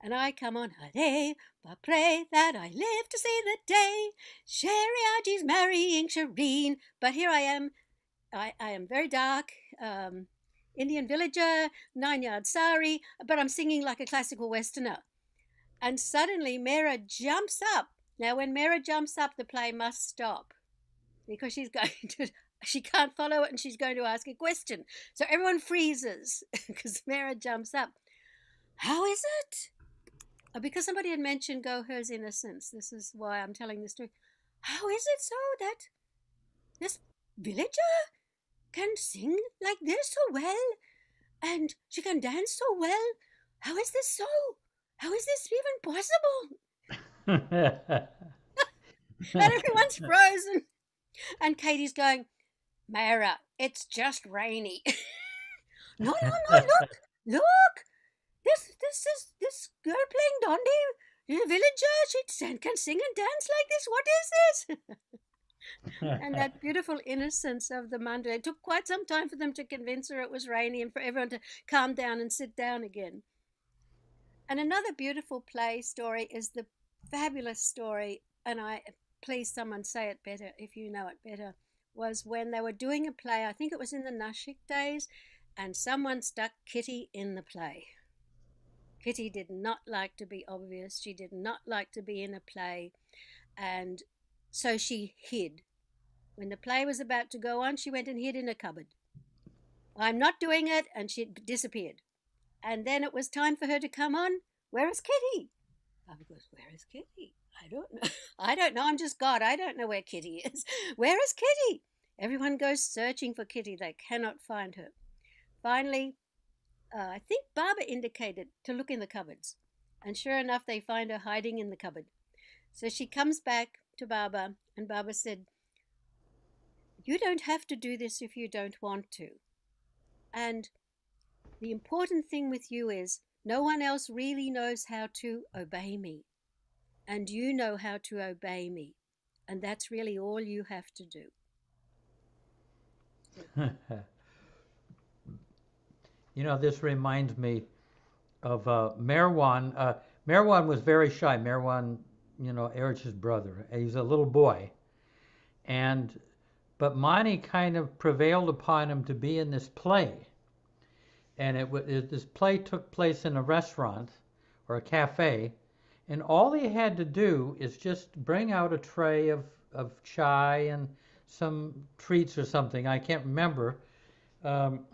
Speaker 7: And I come on, Hare, but pray that I live to see the day Shehryarji's marrying Shireen. But here I am very dark, Indian villager, 9-yard sari, but I'm singing like a classical Westerner. And suddenly Mera jumps up. Now, when Mera jumps up, the play must stop, because she can't follow it, and she's going to ask a question. So everyone freezes because Mera jumps up. How is it? Because somebody had mentioned Goher's innocence. This is why I'm telling this story. How is it so that this villager can sing like this so well, and she can dance so well? How is this so? How is this even possible? And everyone's frozen. And Katie's going, Mera, it's just rainy. No, look. This girl playing Dondi, the villager, she can sing and dance like this. What is this? And that beautiful innocence of the Mandali. It took quite some time for them to convince her it was rainy and for everyone to calm down and sit down again. And another beautiful play story is the fabulous story, and please someone say it better if you know it better, was when they were doing a play, I think it was in the Nashik days, and someone stuck Kitty in the play. Kitty did not like to be obvious. She did not like to be in a play. And so she hid. When the play was about to go on, she went and hid in a cupboard. I'm not doing it. And she disappeared. And then it was time for her to come on. Where is Kitty? Baba goes, where is Kitty? I don't know. I don't know. I'm just God. I don't know where Kitty is. Where is Kitty? Everyone goes searching for Kitty. They cannot find her. Finally, I think Baba indicated to look in the cupboards. And sure enough, they find her hiding in the cupboard. So she comes back to Baba, and Baba said, you don't have to do this if you don't want to. And the important thing with you is no one else really knows how to obey me. And you know how to obey me. And that's really all you have to do.
Speaker 1: You know, this reminds me of Merwan. Merwan was very shy. Merwan, you know, Erich's brother. He's a little boy. But Mani kind of prevailed upon him to be in this play. And this play took place in a restaurant or a cafe. And all he had to do is just bring out a tray of chai and some treats or something. I can't remember. And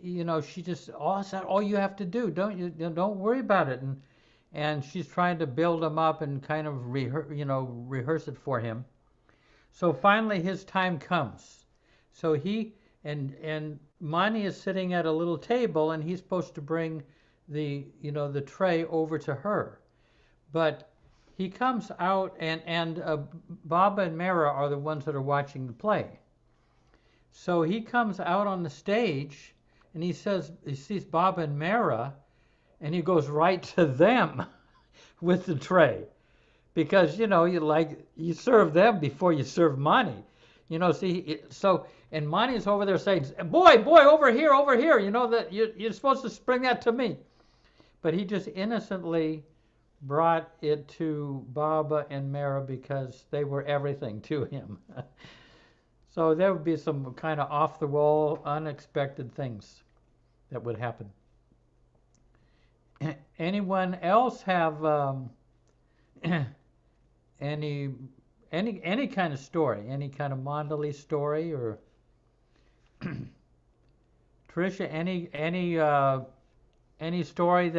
Speaker 1: you know, she just all you have to do. Don't worry about it. And she's trying to build him up and kind of rehearse it for him. So finally his time comes. So he and Mani is sitting at a little table, and he's supposed to bring the tray over to her. But he comes out, and Baba and Mara are the ones that are watching the play. So he comes out on the stage, and he sees Baba and Mara, and he goes right to them with the tray. Because, you know, you serve them before you serve Mani. You know, and Mani's over there saying, boy, over here, you know, that you're supposed to bring that to me. But he just innocently brought it to Baba and Mara because they were everything to him. So there would be some kind of off-the-wall, unexpected things that would happen. Anyone else have any kind of story, any kind of Mandali story, or Tricia, any story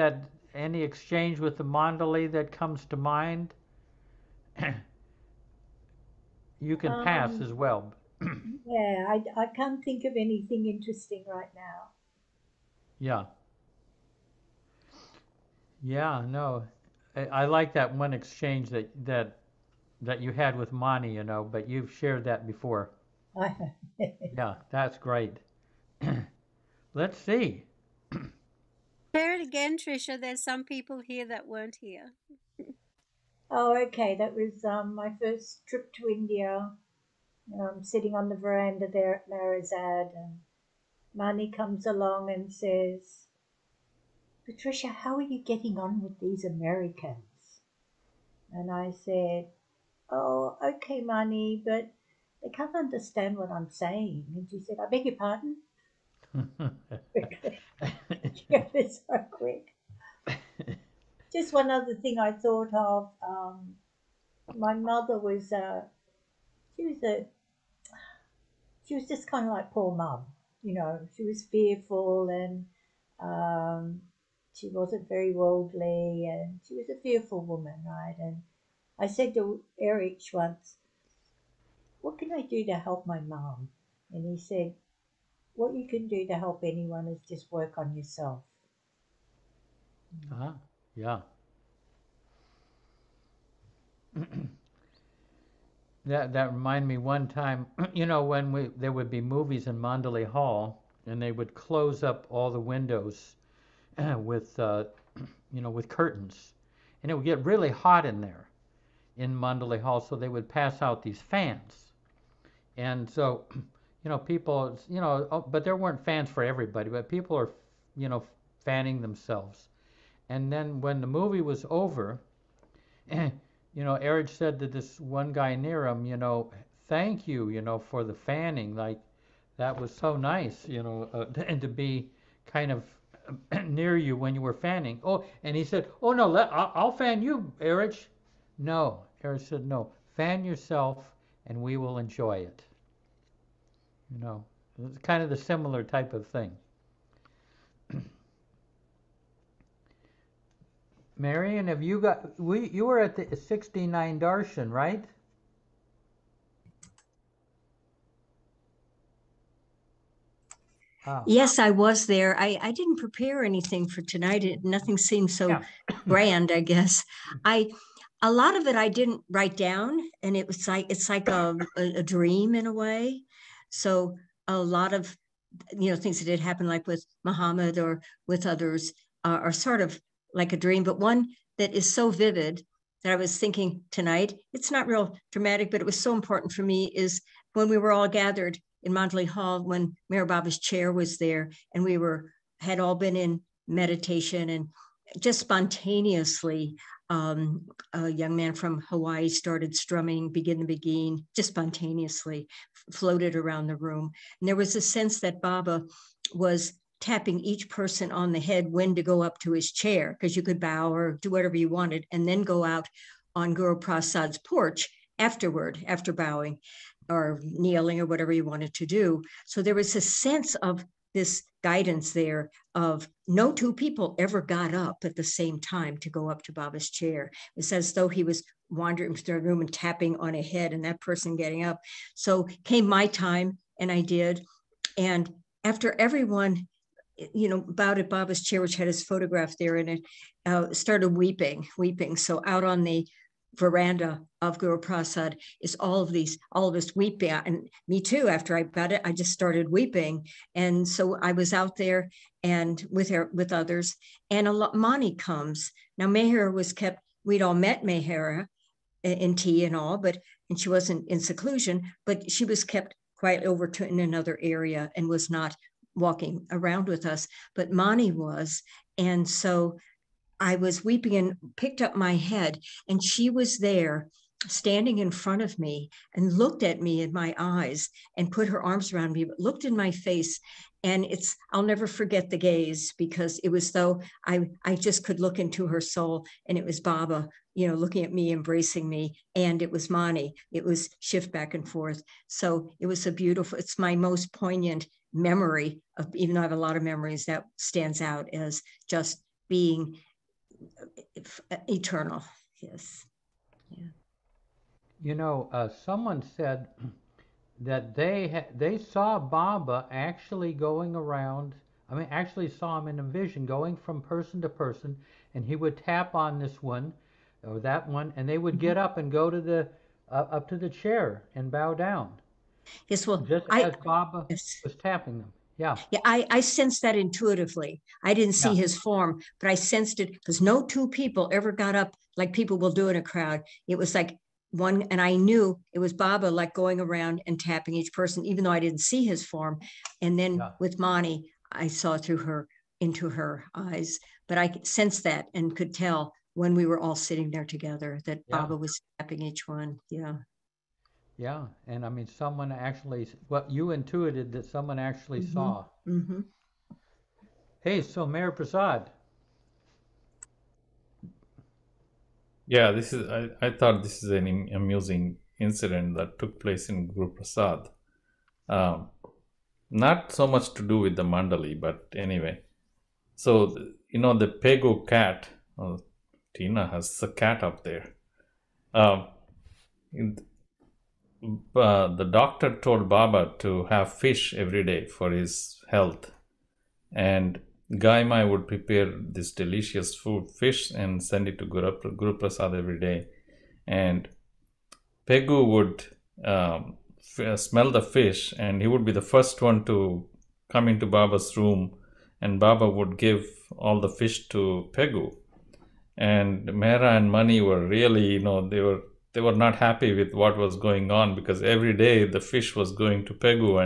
Speaker 1: any exchange with the Mandali that comes to mind? You can pass as well.
Speaker 8: Yeah, I can't think of anything interesting right now.
Speaker 1: Yeah. Yeah, no. I like that one exchange that you had with Mani, you know, but you've shared that before. Yeah, that's great. Let's see.
Speaker 7: Share it again, Tricia. There's some people here that weren't here.
Speaker 8: Oh, okay. That was my first trip to India. I'm sitting on the veranda there at Marizad, and Mani comes along and says, Patricia, how are you getting on with these Americans? And I said, oh, okay, Mani, but they can't understand what I'm saying. And she said, I beg your pardon? Yeah, it's so quick. Just one other thing I thought of. My mother was she was just kind of like poor mum, you know. She was fearful, and she wasn't very worldly, and she was a fearful woman, right? And I said to Erich once, what can I do to help my mum? And he said, what you can do to help anyone is just work on yourself.
Speaker 1: Yeah. That reminded me one time, you know, when there would be movies in Mandali Hall, and they would close up all the windows with curtains, and it would get really hot in there in Mandali Hall, so they would pass out these fans. And so, you know, people, you know, but there weren't fans for everybody, but people are, you know, fanning themselves. And then when the movie was over, Erich said to this one guy near him, thank you, for the fanning. Like, that was so nice, and to be kind of near you when you were fanning. Oh, and he said, oh, no, I'll fan you, Erich. No, Erich said, no, fan yourself and we will enjoy it. It's kind of the similar type of thing. Marion, have you you were at the 69 Darshan, right? Wow.
Speaker 9: Yes, I was there. I didn't prepare anything for tonight. Nothing seemed so grand, I guess. A lot of it I didn't write down, and it's like a dream in a way. So a lot of things that did happen, like with Muhammad or with others, are sort of like a dream. But one that is so vivid that I was thinking tonight, it's not real dramatic, but it was so important for me, is when we were all gathered in Mandali Hall, when Mayor Baba's chair was there, and we had all been in meditation, and just spontaneously, a young man from Hawaii started strumming Begin to Begin, just spontaneously floated around the room. And there was a sense that Baba was tapping each person on the head when to go up to his chair, because you could bow or do whatever you wanted, and then go out on Guru Prasad's porch afterward, after bowing or kneeling or whatever you wanted to do. So there was a sense of this guidance there of no two people ever got up at the same time to go up to Baba's chair. It was as though he was wandering through the room and tapping on a head and that person getting up. So came my time, and I did. And after everyone, bowed at Baba's chair, which had his photograph there in it, started weeping. So out on the veranda of Guru Prasad is all of us weeping, and me too. After I bowed it, I just started weeping. And so I was out there and with others, and Mani comes. Now Meher was kept, we'd all met Meher in tea and all, and she wasn't in seclusion, but she was kept quietly over to in another area and was not walking around with us, but Mani was. And so I was weeping and picked up my head, and she was there standing in front of me and looked at me in my eyes and put her arms around me, but looked in my face. And I'll never forget the gaze, because it was though I just could look into her soul, and it was Baba, looking at me, embracing me, and it was Mani. It was shift back and forth. So it was it's my most poignant memory of, even though I have a lot of memories, that stands out as just being eternal. Yes. Yeah.
Speaker 1: Someone said that they saw Baba actually going around. Actually saw him in a vision going from person to person, and he would tap on this one or that one, and they would get up and go to up to the chair and bow down.
Speaker 9: Yes, well,
Speaker 1: just as Baba was tapping them. Yeah.
Speaker 9: Yeah, I sensed that intuitively. I didn't see his form, but I sensed it, because no two people ever got up like people will do in a crowd. It was like one, and I knew it was Baba, like going around and tapping each person, even though I didn't see his form. And then with Mani, I saw into her eyes, but I sensed that and could tell when we were all sitting there together that Baba was tapping each one. Yeah.
Speaker 1: Yeah, and someone actually, you intuited that someone actually saw.
Speaker 9: Mm-hmm.
Speaker 1: Hey, so Mayor Prasad.
Speaker 5: Yeah, I thought this is an amusing incident that took place in Guru Prasad. Not so much to do with the Mandali, but anyway. So, the Pegu cat, Tina has a cat up there. The doctor told Baba to have fish every day for his health, and Gaimai would prepare this delicious food, fish, and send it to Guru Prasad every day. And Pegu would smell the fish, and he would be the first one to come into Baba's room, and Baba would give all the fish to Pegu. And Mehra and Mani were really, they were not happy with what was going on, because every day the fish was going to Pegu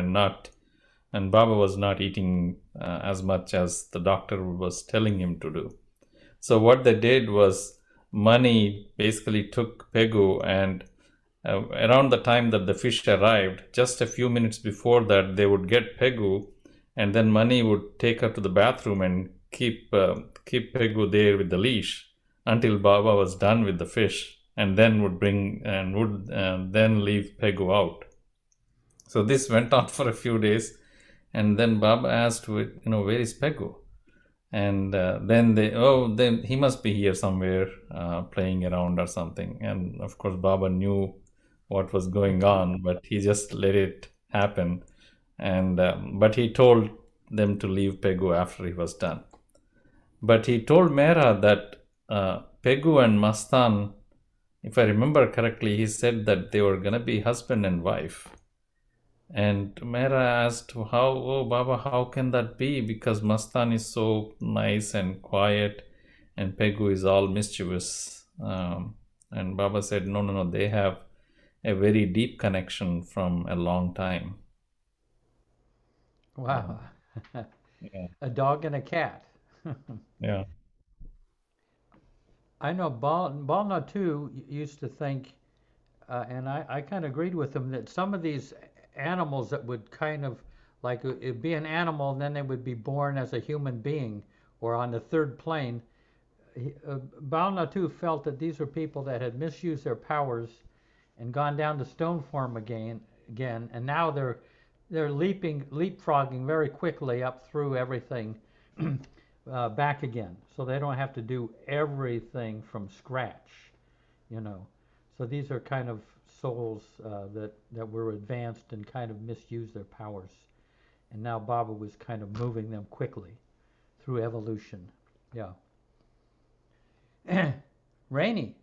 Speaker 5: and Baba was not eating as much as the doctor was telling him to do. So what they did was Mani basically took Pegu, and around the time that the fish arrived, just a few minutes before that, they would get Pegu, and then Mani would take her to the bathroom and keep Pegu there with the leash until Baba was done with the fish, and then would then leave Pegu out. So this went on for a few days, and then Baba asked, where is Pegu? And then he must be here somewhere playing around or something. And of course, Baba knew what was going on, but he just let it happen. And but he told them to leave Pegu after he was done. But he told Mera that Pegu and Mastan, if I remember correctly, he said that they were going to be husband and wife. And Mera asked, Baba, how can that be? Because Mastan is so nice and quiet, and Pegu is all mischievous. And Baba said, no, they have a very deep connection from a long time.
Speaker 1: Wow.
Speaker 5: Yeah.
Speaker 1: A dog and a cat.
Speaker 5: Yeah.
Speaker 1: I know Balna too used to think, and I kind of agreed with him, that some of these animals that would kind of like it'd be an animal and then they would be born as a human being or on the third plane. Balna too felt that these were people that had misused their powers and gone down to stone form again, and now they're leapfrogging very quickly up through everything back again, so they don't have to do everything from scratch, So these are kind of souls that were advanced and kind of misused their powers, and now Baba was kind of moving them quickly through evolution. Yeah. Rainy.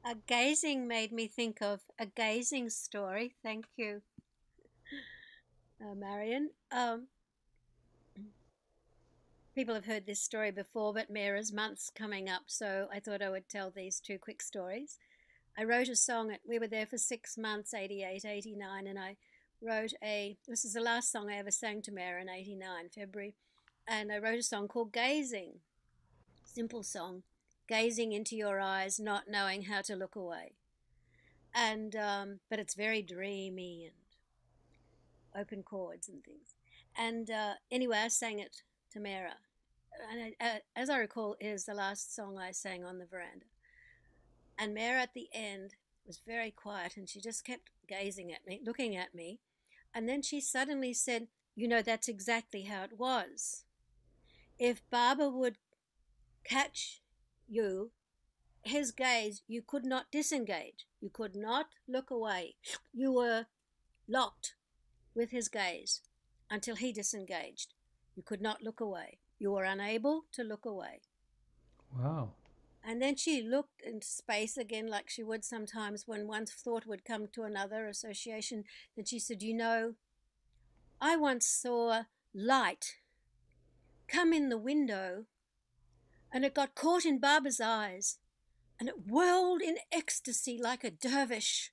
Speaker 7: A gazing made me think of a gazing story. Thank you, Marion. People have heard this story before, but Mera's month's coming up, so I thought I would tell these two quick stories. I wrote a song. We were there for 6 months, 88, 89, and I wrote this is the last song I ever sang to Mera in 89, February, and I wrote a song called Gazing. Simple song. Gazing into your eyes, not knowing how to look away. And but it's very dreamy and open chords and things. And anyway, I sang it to Mera. And as I recall, it is the last song I sang on the veranda. And Mera at the end was very quiet, and she just kept gazing at me, looking at me. And then she suddenly said, that's exactly how it was. If Baba would catch you, his gaze, you could not disengage. You could not look away. You were locked with his gaze until he disengaged. You could not look away. You were unable to look away.
Speaker 1: Wow.
Speaker 7: And then she looked into space again, like she would sometimes when one thought would come to another association. Then she said, I once saw light come in the window, and it got caught in Baba's eyes, and it whirled in ecstasy like a dervish.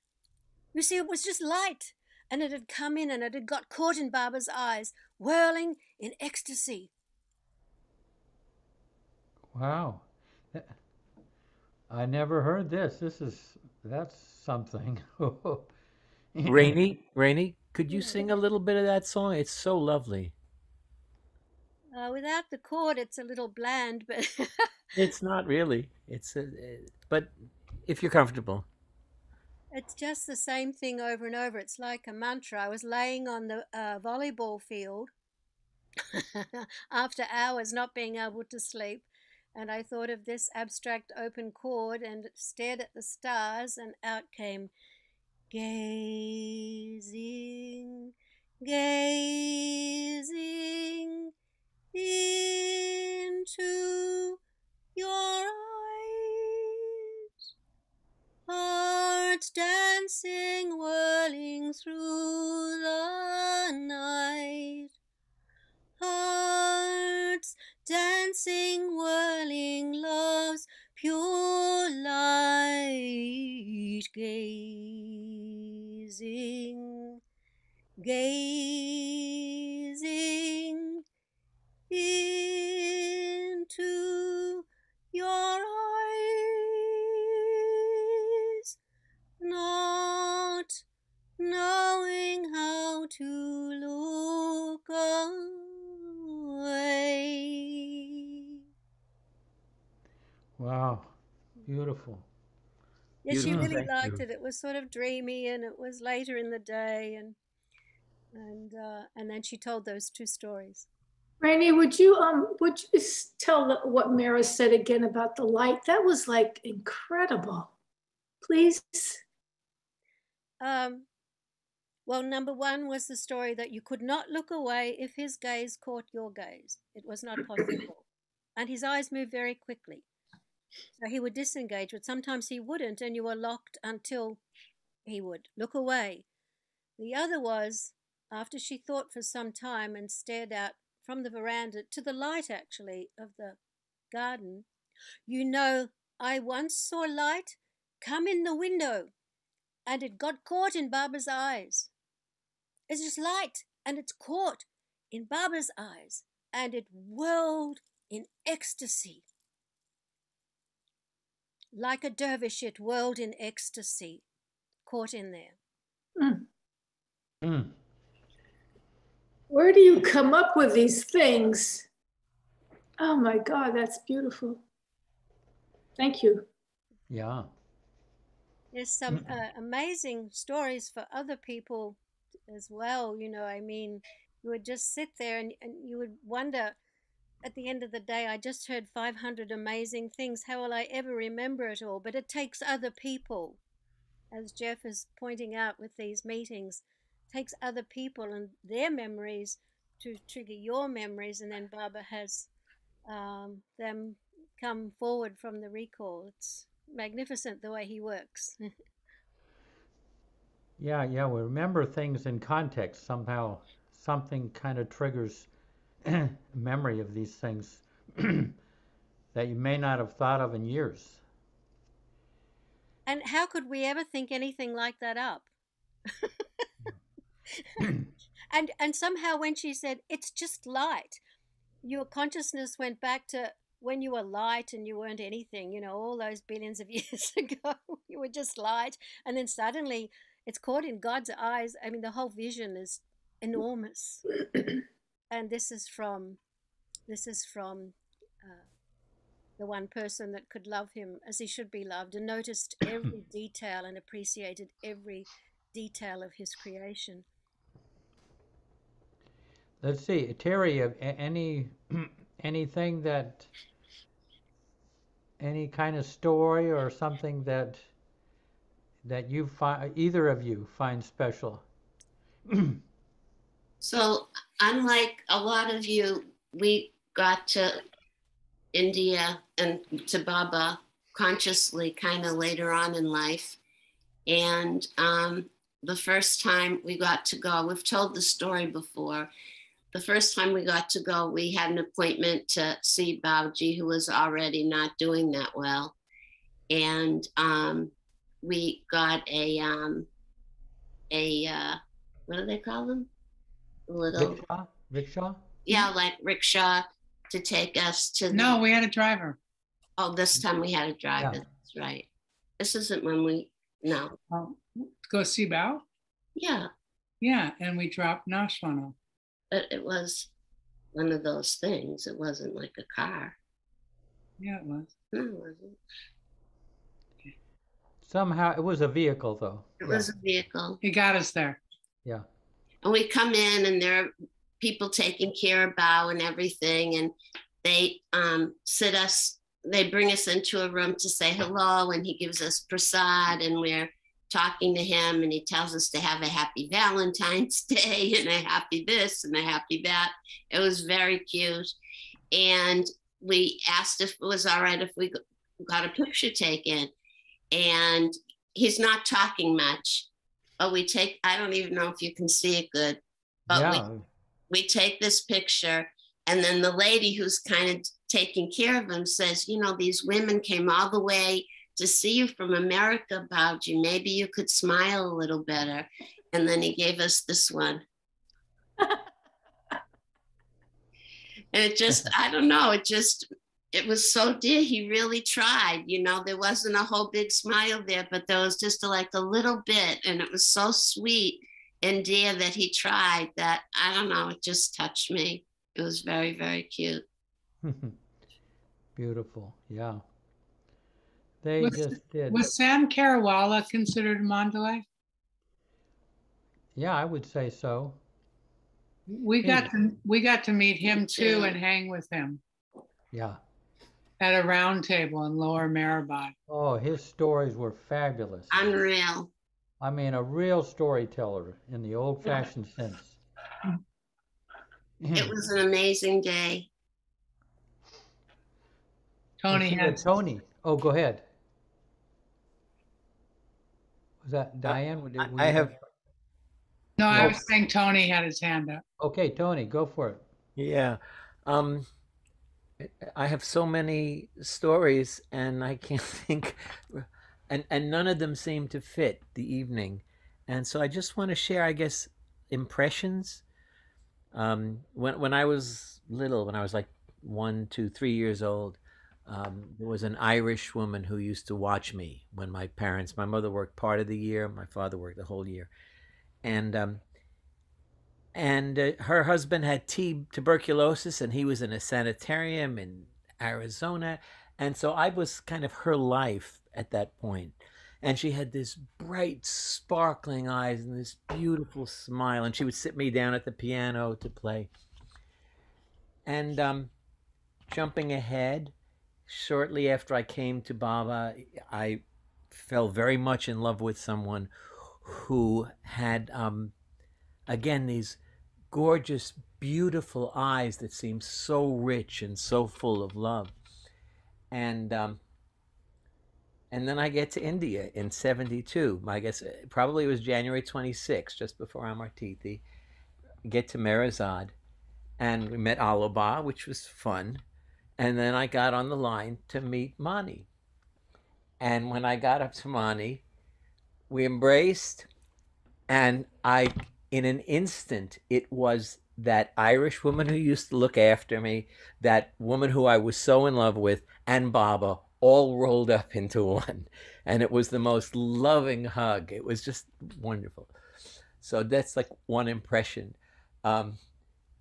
Speaker 7: You see, it was just light, and it had come in and it had got caught in Baba's eyes, whirling in ecstasy.
Speaker 1: Wow. I never heard this. That's something.
Speaker 4: Rainy, could you sing a little bit of that song? It's so lovely.
Speaker 7: Without the chord, it's a little bland, but
Speaker 4: it's not really. But if you're comfortable.
Speaker 7: It's just the same thing over and over. It's like a mantra. I was laying on the volleyball field after hours not being able to sleep, and I thought of this abstract open chord and stared at the stars, and out came gazing, gazing into your eyes, hearts dancing, whirling through the night, hearts dancing, whirling, love's pure light, gazing, gazing to look away.
Speaker 1: Wow, beautiful.
Speaker 7: Yeah, she
Speaker 4: Beautiful,
Speaker 7: really
Speaker 4: thank
Speaker 7: liked
Speaker 4: you.
Speaker 7: it. It was sort of dreamy, and it was later in the day, and then she told those two stories.
Speaker 10: Rainey, would you tell what Mara said again about the light? That was like incredible. Please.
Speaker 7: Well, number one was the story that you could not look away if his gaze caught your gaze. It was not possible. And his eyes moved very quickly. So he would disengage, but sometimes he wouldn't, and you were locked until he would look away. The other was, after she thought for some time and stared out from the veranda to the light, actually, of the garden, you know, I once saw light come in the window, and it got caught in Barbara's eyes. It's just light, and it's caught in Barbara's eyes, and it whirled in ecstasy. Like a dervish, it whirled in ecstasy, caught in there.
Speaker 10: Mm.
Speaker 1: Mm.
Speaker 10: Where do you come up with these things? Oh my God, that's beautiful. Thank you.
Speaker 1: Yeah.
Speaker 7: There's some amazing stories for other people as well. You know, I mean, you would just sit there and you would wonder, at the end of the day, I just heard 500 amazing things. How will I ever remember it all? But it takes other people, as Jeff is pointing out with these meetings, takes other people and their memories to trigger your memories, and then Barbara has them come forward from the recall. It's magnificent the way he works.
Speaker 1: Yeah, we remember things in context. Somehow something kind of triggers memory of these things that you may not have thought of in years.
Speaker 7: And how could we ever think anything like that up? and somehow when she said, it's just light, your consciousness went back to when you were light and you weren't anything, you know, all those billions of years ago. You were just light, and then suddenly it's caught in God's eyes. I mean, the whole vision is enormous. And this is from the one person that could love him as he should be loved, and noticed every detail and appreciated every detail of his creation.
Speaker 1: Let's see, Terry, anything that, any kind of story or something that you find, either of you find special?
Speaker 11: So unlike a lot of you, we got to India and to Baba consciously kind of later on in life. And the first time we got to go, we've told the story before. The first time we got to go, we had an appointment to see Babaji, who was already not doing that well. And we got a what do they call them? A little
Speaker 1: Rickshaw?
Speaker 11: Yeah, like rickshaw to take us to.
Speaker 2: No, we had a driver.
Speaker 11: Oh, this time we had a driver.
Speaker 1: Yeah.
Speaker 11: That's right. This isn't when we. No.
Speaker 2: To go see Bao?
Speaker 11: Yeah,
Speaker 2: Yeah, and we dropped Nashwana.
Speaker 11: but it was one of those things. It wasn't like a car.
Speaker 2: Yeah, it was.
Speaker 11: No, it wasn't.
Speaker 1: Somehow it was a vehicle, though.
Speaker 11: It was a vehicle.
Speaker 2: He got us there.
Speaker 1: Yeah.
Speaker 11: And we come in and there are people taking care of Bao and everything. And they they bring us into a room to say hello, and he gives us prasad, and we're talking to him, and he tells us to have a happy Valentine's Day and a happy this and a happy that. It was very cute. And we asked if it was all right if we got a picture taken. And he's not talking much. But I don't even know if you can see it good, but
Speaker 1: Yeah.
Speaker 11: we take this picture, and then the lady who's kind of taking care of him says, you know, these women came all the way to see you from America, Babaji. Maybe you could smile a little better. And then he gave us this one. And it just, I don't know, it was so dear. He really tried, you know, there wasn't a whole big smile there, but there was just like a little bit, and it was so sweet. India that he tried that, I don't know, it just touched me. It was very, very cute.
Speaker 1: Beautiful. Yeah. They
Speaker 2: Was,
Speaker 1: just did.
Speaker 2: was Sam Carawala considered Mandalay?
Speaker 1: Yeah, I would say so.
Speaker 2: We got to meet him too and hang with him
Speaker 1: Yeah.
Speaker 2: at a round table in Lower Maribod.
Speaker 1: Oh, his stories were fabulous.
Speaker 11: Unreal.
Speaker 1: I mean, a real storyteller in the old-fashioned sense.
Speaker 11: It was an amazing day.
Speaker 2: Tony had
Speaker 1: Tony. Oh, go ahead. Was that Diane?
Speaker 4: I have.
Speaker 2: No, I was saying Tony had his hand up.
Speaker 1: Okay, Tony, go for it.
Speaker 4: Yeah. I have so many stories and I can't think, and none of them seem to fit the evening. And so I just want to share, I guess, impressions. When I was little, when I was like 1, 2, 3 years old, there was an Irish woman who used to watch me when my mother worked part of the year, my father worked the whole year. And her husband had tuberculosis, and he was in a sanitarium in Arizona. And so I was kind of her life at that point. And she had this bright, sparkling eyes and this beautiful smile. And she would sit me down at the piano to play. And jumping ahead, shortly after I came to Baba, I fell very much in love with someone who had, again, these gorgeous, beautiful eyes that seemed so rich and so full of love. And then I get to India in 72. I guess probably it was January 26th, just before Amar Tithi. Get to Merazad, and we met Alaba, which was fun. And then I got on the line to meet Mani. And when I got up to Mani, we embraced, and in an instant, it was that Irish woman who used to look after me, that woman who I was so in love with, and Baba, all rolled up into one. And it was the most loving hug. It was just wonderful. So that's like one impression.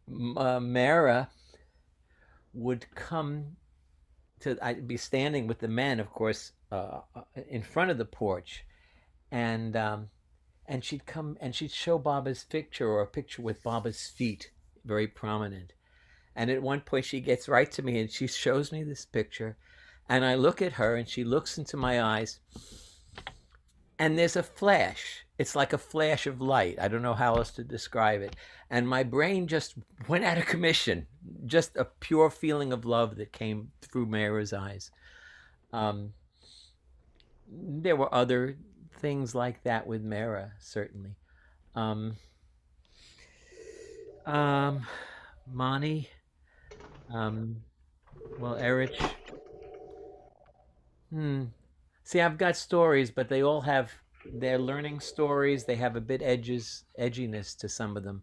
Speaker 4: Mara would come I'd be standing with the men, of course, in front of the porch. And she'd come and she'd show Baba's picture, or a picture with Baba's feet, very prominent. And at one point she gets right to me and she shows me this picture. And I look at her and she looks into my eyes. And there's a flash. It's like a flash of light. I don't know how else to describe it. And my brain just went out of commission. Just a pure feeling of love that came through Mara's eyes. There were other things like that with Mara, certainly. Mani, well, Erich. See, I've got stories, but they all have their learning stories. They have a bit edginess to some of them.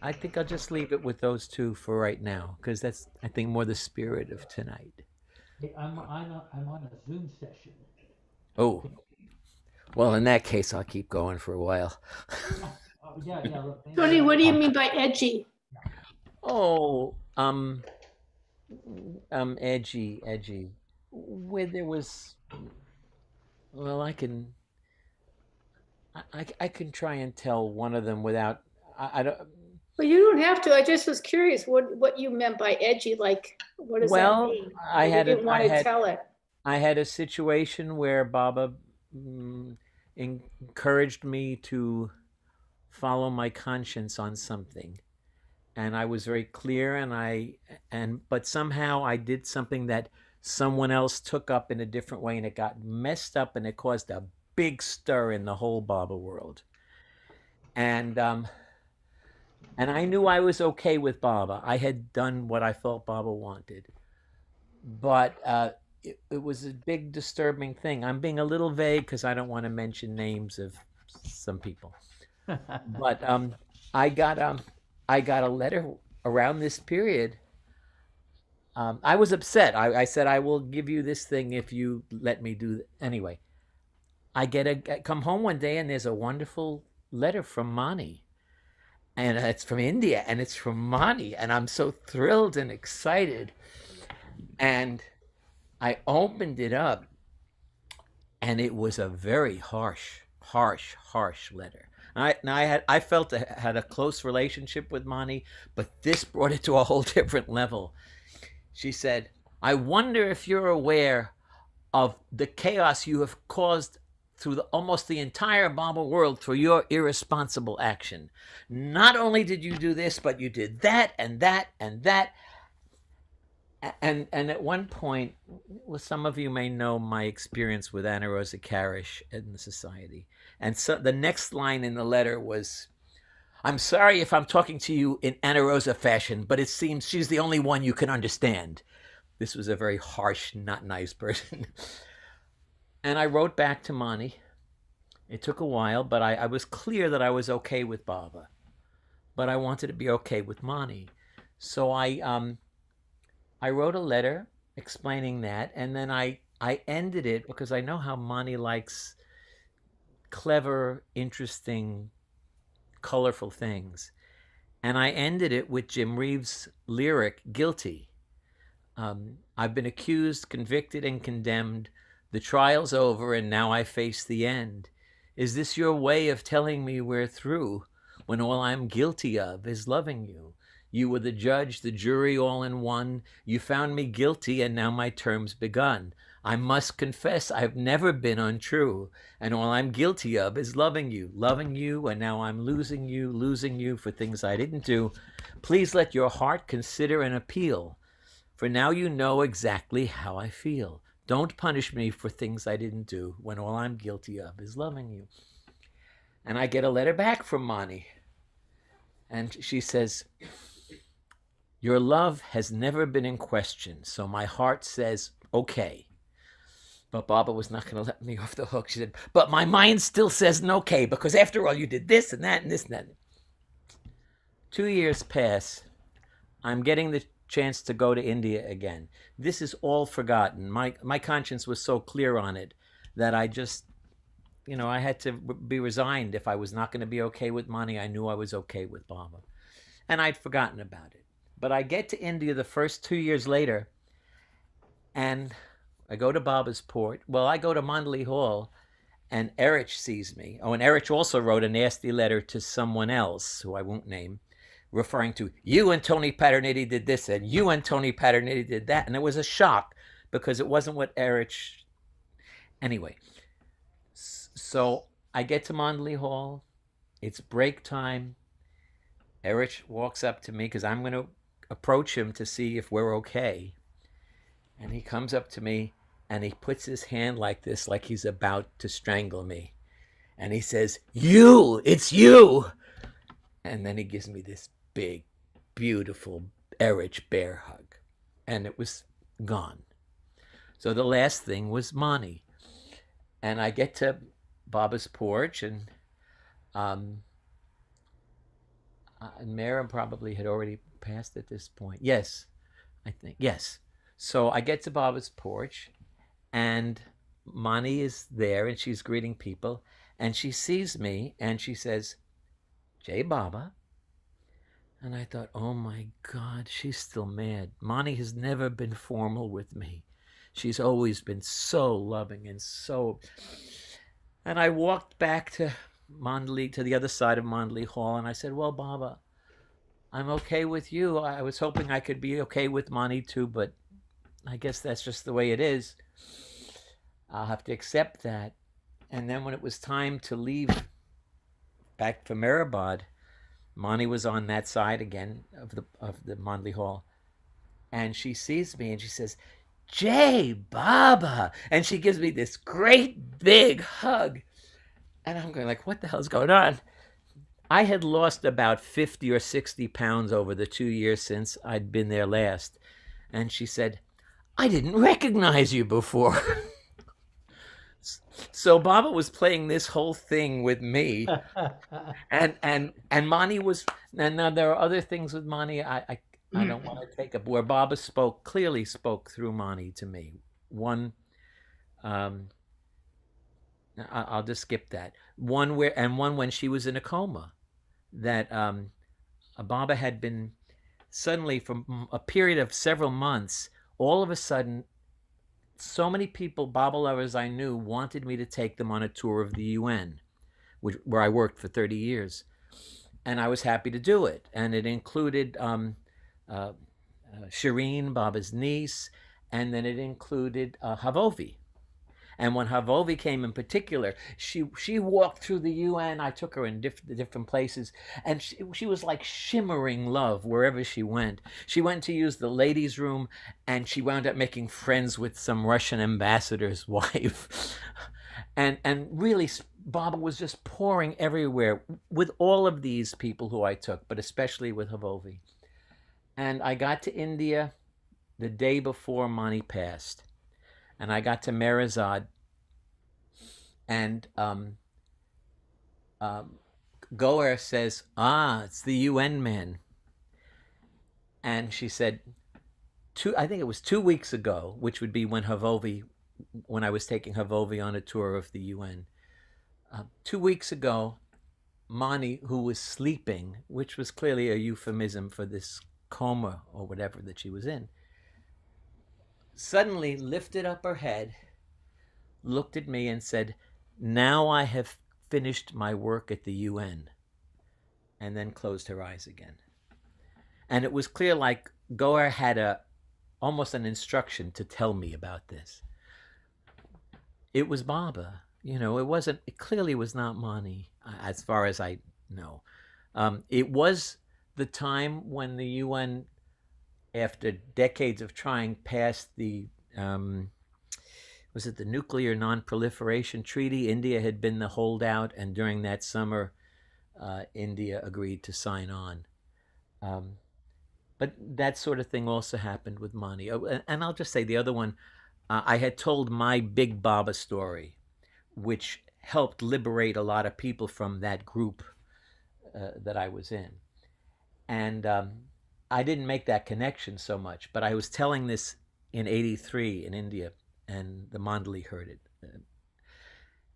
Speaker 4: I think I'll just leave it with those two for right now, because that's, I think, more the spirit of tonight.
Speaker 1: Hey, I'm on a Zoom session.
Speaker 4: Oh, well, in that case, I'll keep going for a while.
Speaker 1: Yeah.
Speaker 10: Tony, what do you mean by edgy?
Speaker 4: Oh, edgy. Where there was, well, I can try and tell one of them without, I don't.
Speaker 10: Well, you don't have to. I just was curious what you meant by edgy. Like, what does that mean?
Speaker 4: I
Speaker 10: didn't want to tell it.
Speaker 4: I had a situation where Baba encouraged me to follow my conscience on something, and I was very clear, but somehow I did something that someone else took up in a different way, and it got messed up, and it caused a big stir in the whole Baba world. And I knew I was okay with Baba. I had done what I felt Baba wanted, but it was a big disturbing thing. I'm being a little vague because I don't want to mention names of some people. But I got a letter around this period. I was upset. I said, I will give you this thing if you let me do it. Anyway, I come home one day and there's a wonderful letter from Mani, and it's from India, and it's from Mani, and I'm so thrilled and excited. And I opened it up, and it was a very harsh letter. I felt I had a close relationship with Mani, but this brought it to a whole different level. She said, "I wonder if you're aware of the chaos you have caused through almost the entire Baba world through your irresponsible action. Not only did you do this, but you did that and that and that." And at one point, well, some of you may know my experience with Anna Rosa Karish in the society. And so the next line in the letter was, "I'm sorry if I'm talking to you in Anna Rosa fashion, but it seems she's the only one you can understand." This was a very harsh, not nice person. And I wrote back to Mani. It took a while, but I was clear that I was okay with Baba. But I wanted to be okay with Mani. So I wrote a letter explaining that, and then I ended it because I know how Mani likes clever, interesting, colorful things. And I ended it with Jim Reeves' lyric, "Guilty. I've been accused, convicted, and condemned. The trial's over, and now I face the end. Is this your way of telling me we're through, when all I'm guilty of is loving you? You were the judge, the jury, all in one. You found me guilty, and now my term's begun. I must confess I've never been untrue, and all I'm guilty of is loving you, and now I'm losing you for things I didn't do. Please let your heart consider an appeal, for now you know exactly how I feel. Don't punish me for things I didn't do, when all I'm guilty of is loving you." And I get a letter back from Mani, and she says, "Your love has never been in question, so my heart says, okay." But Baba was not going to let me off the hook. She said, "But my mind still says an okay, because after all, you did this and that and this and that." 2 years pass. I'm getting the chance to go to India again. This is all forgotten. My conscience was so clear on it that I just, I had to be resigned. If I was not going to be okay with Mani, I knew I was okay with Baba. And I'd forgotten about it. But I get to India the first 2 years later, and I go to Baba's port. Well, I go to Mandali Hall, and Erich sees me. Oh, and Erich also wrote a nasty letter to someone else, who I won't name, referring to, "You and Tony Paterniti did this, and you and Tony Paterniti did that." And it was a shock, because it wasn't what Erich... Anyway, so I get to Mandali Hall. It's break time. Erich walks up to me, because I'm going to approach him to see if we're okay. And he comes up to me, and he puts his hand like this, like he's about to strangle me. And he says, "You, it's you." And then he gives me this big, beautiful Erich bear hug. And it was gone. So the last thing was Mani. And I get to Baba's porch, and Mara probably had already passed at this point. Yes, I think. Yes. So I get to Baba's porch, and Mani is there, and she's greeting people. And she sees me, and she says, "Jai Baba." And I thought, oh my God, she's still mad. Mani has never been formal with me. She's always been so loving and so... And I walked back to Mandali, to the other side of Mandali Hall, and I said, "Well, Baba, I'm okay with you. I was hoping I could be okay with Mani too, but I guess that's just the way it is. I'll have to accept that." And then when it was time to leave back for Mehrabad, Mani was on that side again of the Mandali Hall, and she sees me and she says, "Jai Baba," and she gives me this great big hug, and I'm going like, what the hell's going on? I had lost about 50 or 60 pounds over the 2 years since I'd been there last, and she said, "I didn't recognize you before." So Baba was playing this whole thing with me, and Mani was. And now there are other things with Mani. I don't want to take up where Baba clearly spoke through Mani to me. One, I'll just skip that. One when she was in a coma, that Baba had been suddenly, from a period of several months, all of a sudden, so many people, Baba lovers I knew, wanted me to take them on a tour of the UN, where I worked for 30 years. And I was happy to do it. And it included Shireen, Baba's niece, and then it included Havovi. And when Havovi came in particular, she walked through the UN. I took her in different places, and she was like shimmering love wherever she went. She went to use the ladies' room, and she wound up making friends with some Russian ambassador's wife. And really, Baba was just pouring everywhere with all of these people who I took, but especially with Havovi. And I got to India the day before Mani passed. And I got to Merazad, and Goer says, it's the UN man. And she said, I think it was 2 weeks ago, which would be when I was taking Havovi on a tour of the UN. 2 weeks ago, Mani, who was sleeping, which was clearly a euphemism for this coma or whatever that she was in, suddenly lifted up her head, looked at me and said, "Now I have finished my work at the UN," and then closed her eyes again. And it was clear, like Goer had almost an instruction to tell me about this. It was Baba, it clearly was not Mani, as far as I know. It was the time when the UN, after decades of trying, passed the, was it the Nuclear Non-Proliferation Treaty? India had been the holdout, and during that summer, India agreed to sign on. But that sort of thing also happened with Mani. And I'll just say the other one, I had told my big Baba story, which helped liberate a lot of people from that group that I was in. And I didn't make that connection so much, but I was telling this in '83 in India, and the Mandali heard it.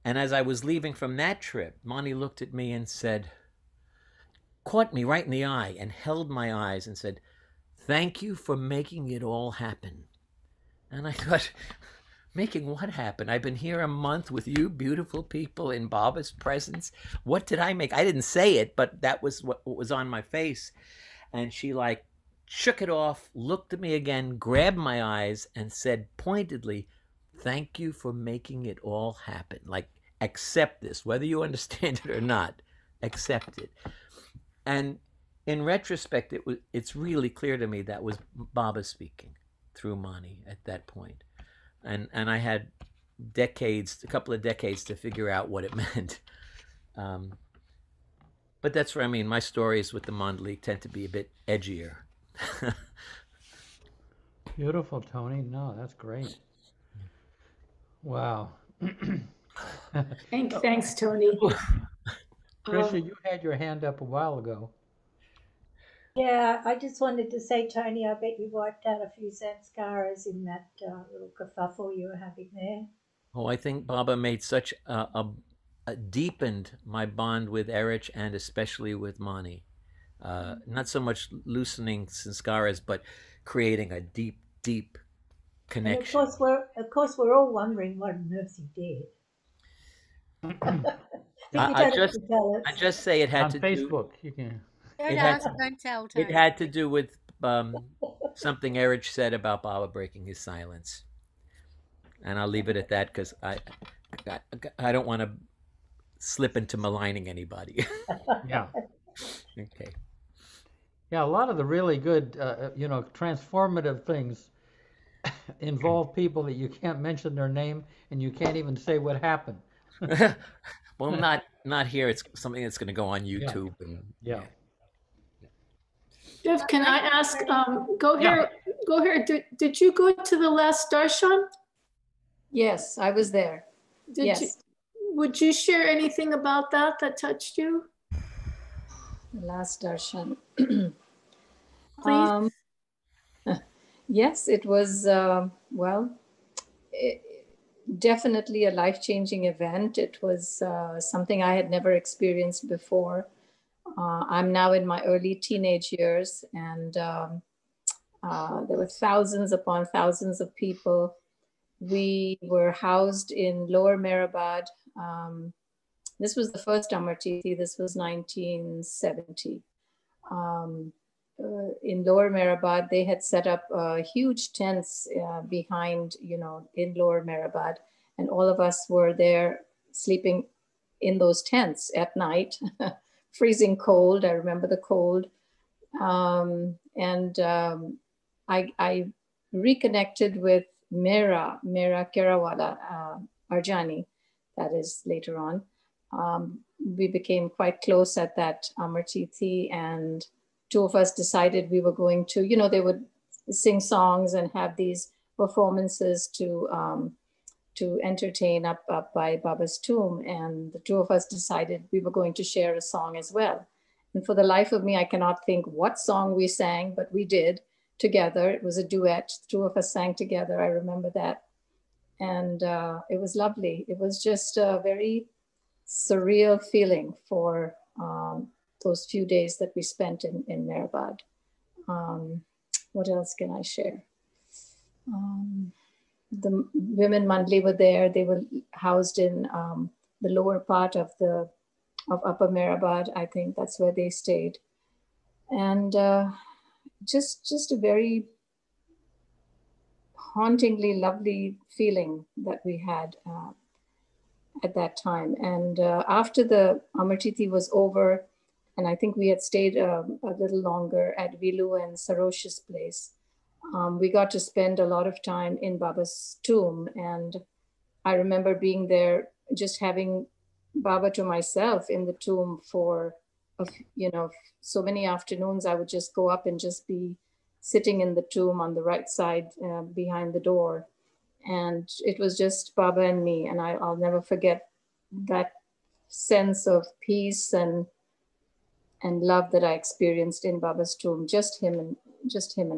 Speaker 4: And as I was leaving from that trip, Mani looked at me and said, caught me right in the eye and held my eyes and said, "Thank you for making it all happen." And I thought, making what happen? I've been here a month with you beautiful people in Baba's presence. What did I make? I didn't say it, but that was what was on my face. And she shook it off, looked at me again, grabbed my eyes and said pointedly, "Thank you for making it all happen. Accept this, whether you understand it or not, accept it." And in retrospect, it's really clear to me that was Baba speaking through Mani at that point. And I had a couple of decades to figure out what it meant. But that's where, my stories with the Mandali tend to be a bit edgier.
Speaker 1: Beautiful, Tony. No, that's great. Wow.
Speaker 10: Thanks, Tony.
Speaker 1: Tricia, you had your hand up a while ago.
Speaker 8: Yeah, I just wanted to say, Tony, I bet you wiped out a few sanskaras in that little kerfuffle you were having there.
Speaker 4: Oh, I think Baba made such deepened my bond with Erich and especially with Mani. Not so much loosening sanskaras, but creating a deep, deep connection.
Speaker 8: And of course, we're all wondering what on earth he did.
Speaker 4: I just say it had
Speaker 1: on
Speaker 4: to
Speaker 1: Facebook.
Speaker 4: Do.
Speaker 1: You can.
Speaker 7: Don't tell.
Speaker 4: It had to do with something Erich said about Baba breaking his silence, and I'll leave it at that because I don't want to slip into maligning anybody.
Speaker 1: Yeah.
Speaker 4: Okay.
Speaker 1: Yeah, a lot of the really good, transformative things involve people that you can't mention their name and you can't even say what happened.
Speaker 4: Well, not here. It's something that's going to go on YouTube.
Speaker 1: Yeah.
Speaker 10: Jeff, can I ask, go here. Did you go to the last darshan?
Speaker 3: Yes, I was there.
Speaker 10: Would you share anything about that touched you?
Speaker 3: The last darshan.
Speaker 10: Please.
Speaker 3: Yes, it was, definitely a life-changing event. It was something I had never experienced before. I'm now in my early teenage years, and there were thousands upon thousands of people. We were housed in Lower Mehrabad. This was the first Amar Tithi. This was 1970. In Lower Mehrabad, they had set up huge tents behind, in Lower Mehrabad. And all of us were there sleeping in those tents at night, freezing cold. I remember the cold. I reconnected with Mera Kerawala Arjani, that is later on. We became quite close at that Amar Tithi, and two of us decided we were going to, they would sing songs and have these performances to entertain up by Baba's tomb. And the two of us decided we were going to share a song as well. And for the life of me, I cannot think what song we sang, but we did together. It was a duet. Two of us sang together. I remember that. And it was lovely. It was just a very surreal feeling for those few days that we spent in Mehrabad. What else can I share? The women Mandali were there. They were housed in the lower part of Upper Mehrabad. I think that's where they stayed. And just a very hauntingly lovely feeling that we had at that time. And after the Amar Tithi was over, and I think we had stayed a little longer at Vilu and Sarosh's place, we got to spend a lot of time in Baba's tomb. And I remember being there, just having Baba to myself in the tomb for, so many afternoons. I would just go up and just be sitting in the tomb on the right side behind the door. And it was just Baba and me. And I'll never forget that sense of peace and love that I experienced in Baba's tomb, just him and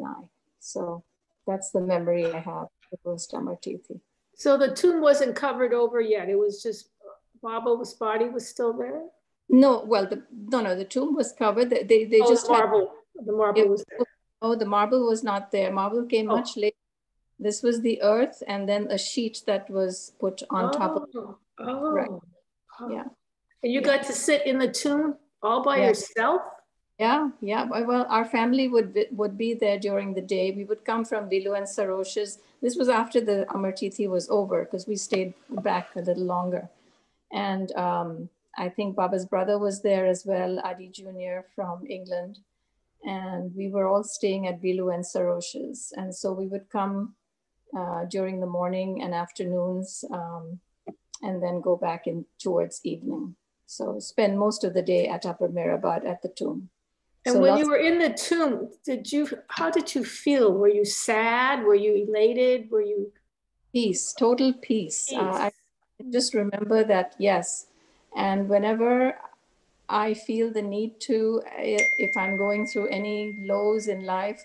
Speaker 3: I. So that's the memory I have of the first Amar Tithi.
Speaker 10: So the tomb wasn't covered over yet. It was just Baba's body was still there?
Speaker 3: No, well, the tomb was covered. They just
Speaker 10: the marble was there.
Speaker 3: Oh, the marble was not there. Marble came much later. This was the earth and then a sheet that was put on top of it. Right. Yeah.
Speaker 10: And you got to sit in the tomb all by yourself?
Speaker 3: Yeah. Well, our family would be there during the day. We would come from Vilu and Sarosh's. This was after the Amar Tithi was over because we stayed back a little longer. And I think Baba's brother was there as well, Adi Jr. from England. And we were all staying at Vilu and Sarosh's. And so we would come during the morning and afternoons and then go back in towards evening. So spend most of the day at Upper Mehrabad at the tomb.
Speaker 10: And when you were in the tomb, how did you feel? Were you sad? Were you elated? Were you?
Speaker 3: Peace, total peace. I just remember that, yes. And whenever I feel the need to, if I'm going through any lows in life,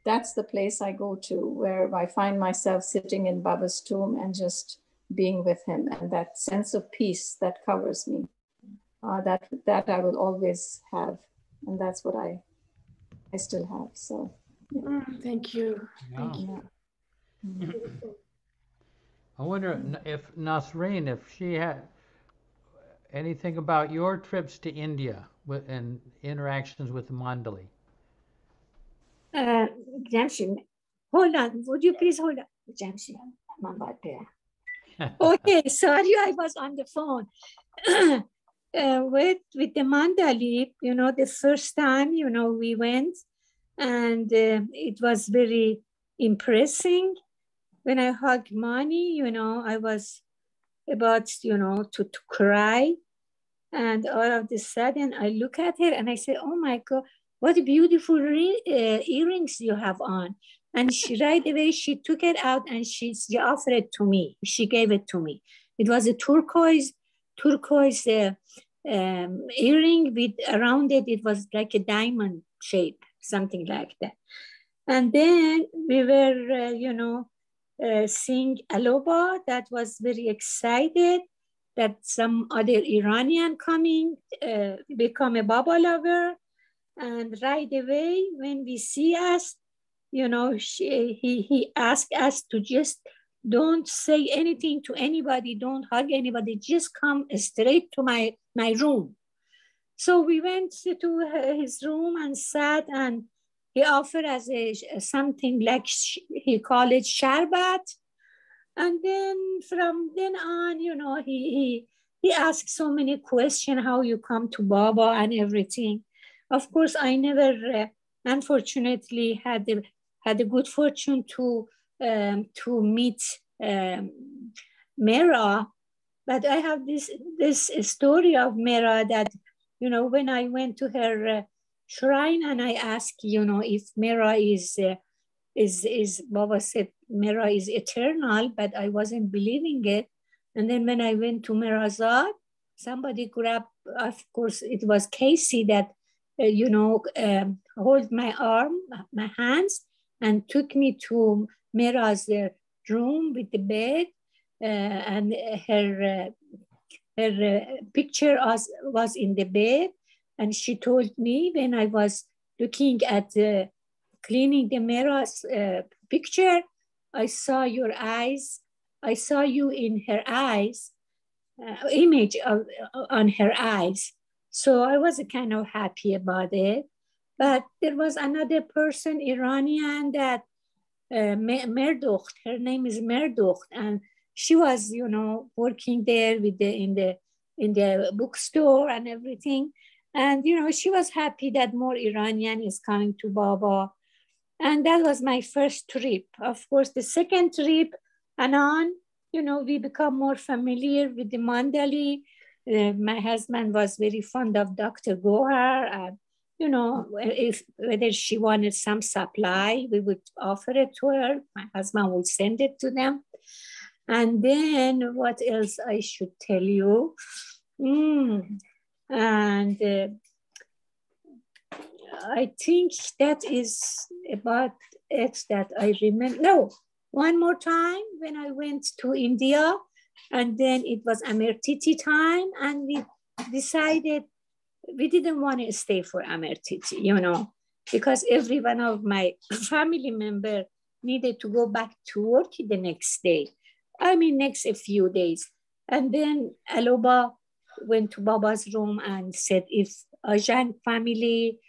Speaker 3: that's the place I go to, where I find myself sitting in Baba's tomb and just being with him. And that sense of peace that covers me, that I will always have. And that's what I still have. So, yeah.
Speaker 10: Thank you.
Speaker 1: Wow.
Speaker 10: Thank you.
Speaker 1: I wonder if Nasreen, if she had anything about your trips to India and interactions with the Mandali.
Speaker 12: Jamshi, hold on. Would you please hold on? Jamshi, okay, sorry, I was on the phone. With the Mandali, the first time, we went, and it was very impressive. When I hugged Mani, I was about, to cry. And all of a sudden, I look at her and I say, oh my God, what beautiful earrings you have on. And right away, she took it out and she offered it to me. She gave it to me. It was a turquoise earring with around it. It was like a diamond shape, something like that. And then we were, sing Aloba. That was very excited that some other Iranian coming, become a Baba lover. And right away, when we see us, you know, he asked us to just don't say anything to anybody, don't hug anybody, just come straight to my room. So we went to his room and sat, and he offered us something like, he called it sharbat. And then from then on, you know, he asked so many questions, how you come to Baba and everything. Of course, I never, unfortunately, had the good fortune to meet Mera, but I have this story of Mera that, you know, when I went to her shrine and I asked, you know, if Mera is Baba said Mera is eternal, but I wasn't believing it. And then when I went to Merazad, somebody grabbed, of course, it was Casey that, hold my arm, my hands, and took me to Mera's room with the bed, and her picture was in the bed. And she told me when I was looking at cleaning the Mera's picture, I saw your eyes. I saw you in her eyes, image on her eyes. So I was kind of happy about it. But there was another person, Iranian, that Merdukht, her name is Merdukht, and she was, you know, working there with in the bookstore and everything. And, you know, she was happy that more Iranian is coming to Baba. And that was my first trip. Of course, the second trip, and on, you know, we become more familiar with the Mandali. My husband was very fond of Dr. Gohar. And, you know, whether she wanted some supply, we would offer it to her. My husband would send it to them. And then what else I should tell you? And I think that is about it that I remember. No, one more time when I went to India, and then it was Amirtiti time, and we decided we didn't want to stay for Amirtiti, you know, because every one of my family member needed to go back to work the next day. I mean, next a few days. And then Aloba went to Baba's room and said, if Ajahn family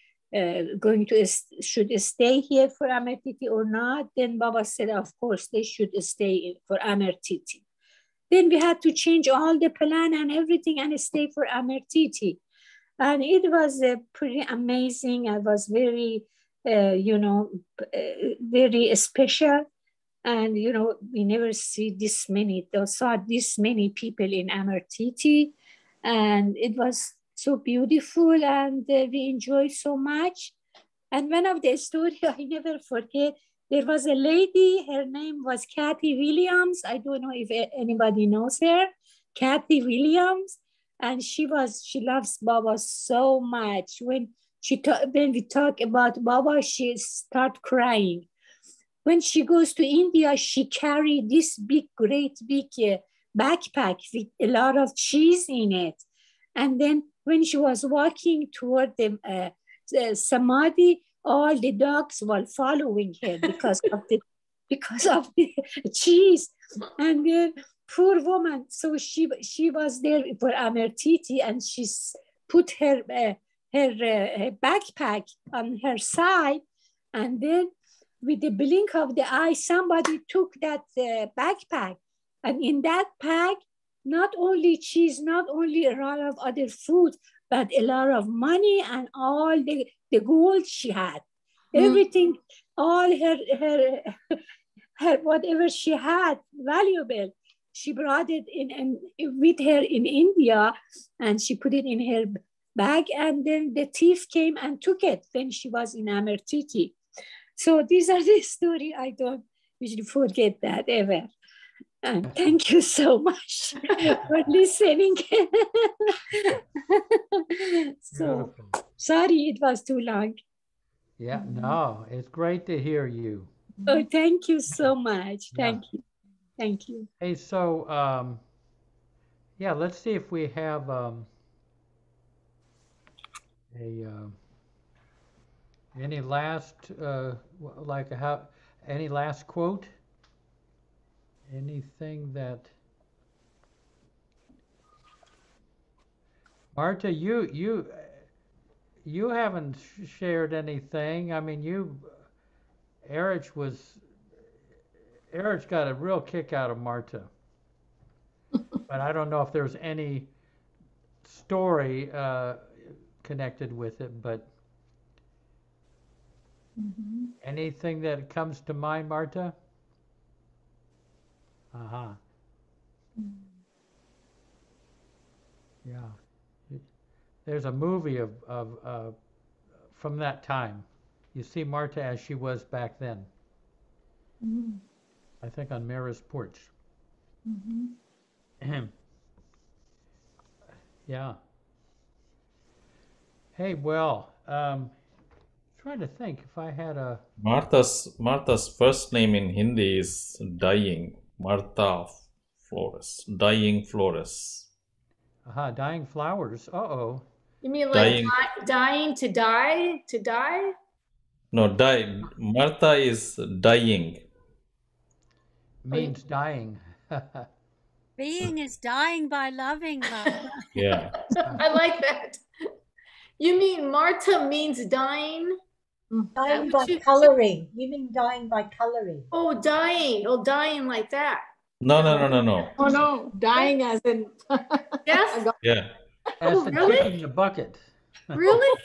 Speaker 12: should stay here for Amirtiti or not, then Baba said, of course, they should stay for Amirtiti. Then we had to change all the plan and everything and stay for Amirtiti. And it was pretty amazing. I was very, very special. And, you know, we never saw this many people in Amirtiti. And it was so beautiful, and we enjoyed so much. And one of the stories I never forget, there was a lady, her name was Kathy Williams. I don't know if anybody knows her, Kathy Williams. And she loves Baba so much. When we talk about Baba, she starts crying. When she goes to India, she carried this great big backpack with a lot of cheese in it. And then when she was walking toward the Samadhi, all the dogs were following her because of the cheese. And then poor woman, so she was there for Amirtiti, and she put her backpack on her side, and then with the blink of the eye, somebody took that backpack, and in that pack, not only cheese, not only a lot of other food, but a lot of money and all the gold she had. Everything, all her whatever she had, valuable. She brought it in with her in India, and she put it in her bag, and then the thief came and took it when she was in Amirtiti. So these are the stories. I don't usually forget that ever. And thank you so much for listening. So sorry it was too long.
Speaker 1: Yeah, no, it's great to hear you.
Speaker 12: Oh, thank you so much.
Speaker 1: Yeah.
Speaker 12: Thank you. Thank you.
Speaker 1: Hey, so yeah, let's see if we have a any last like how any last quote? Anything that Marta, you haven't shared anything. I mean, Erich got a real kick out of Marta, but I don't know if there's any story connected with it. But anything that comes to mind, Marta? Yeah. There's a movie of from that time. You see Marta as she was back then. I think on Mara's porch. Yeah. Hey, well, trying to think if I had a
Speaker 5: Martha's first name in Hindi is Dying. Martha Flores. Dying Flores.
Speaker 1: Dying flowers. Uh-oh.
Speaker 10: You mean like
Speaker 5: Dying.
Speaker 10: dying to die? To die?
Speaker 5: No, die. Martha is dying.
Speaker 1: Means dying.
Speaker 7: Being is dying by loving, Martha.
Speaker 5: Yeah.
Speaker 10: I like that. You mean Marta means dying?
Speaker 8: Dying by coloring. You mean dying by coloring?
Speaker 10: Oh, dying. Oh, dying like that.
Speaker 5: No.
Speaker 3: Oh no, dying as in
Speaker 10: Yes?
Speaker 5: Yeah.
Speaker 1: As
Speaker 10: Oh,
Speaker 1: in
Speaker 10: really?
Speaker 1: kicking the bucket.
Speaker 10: Really?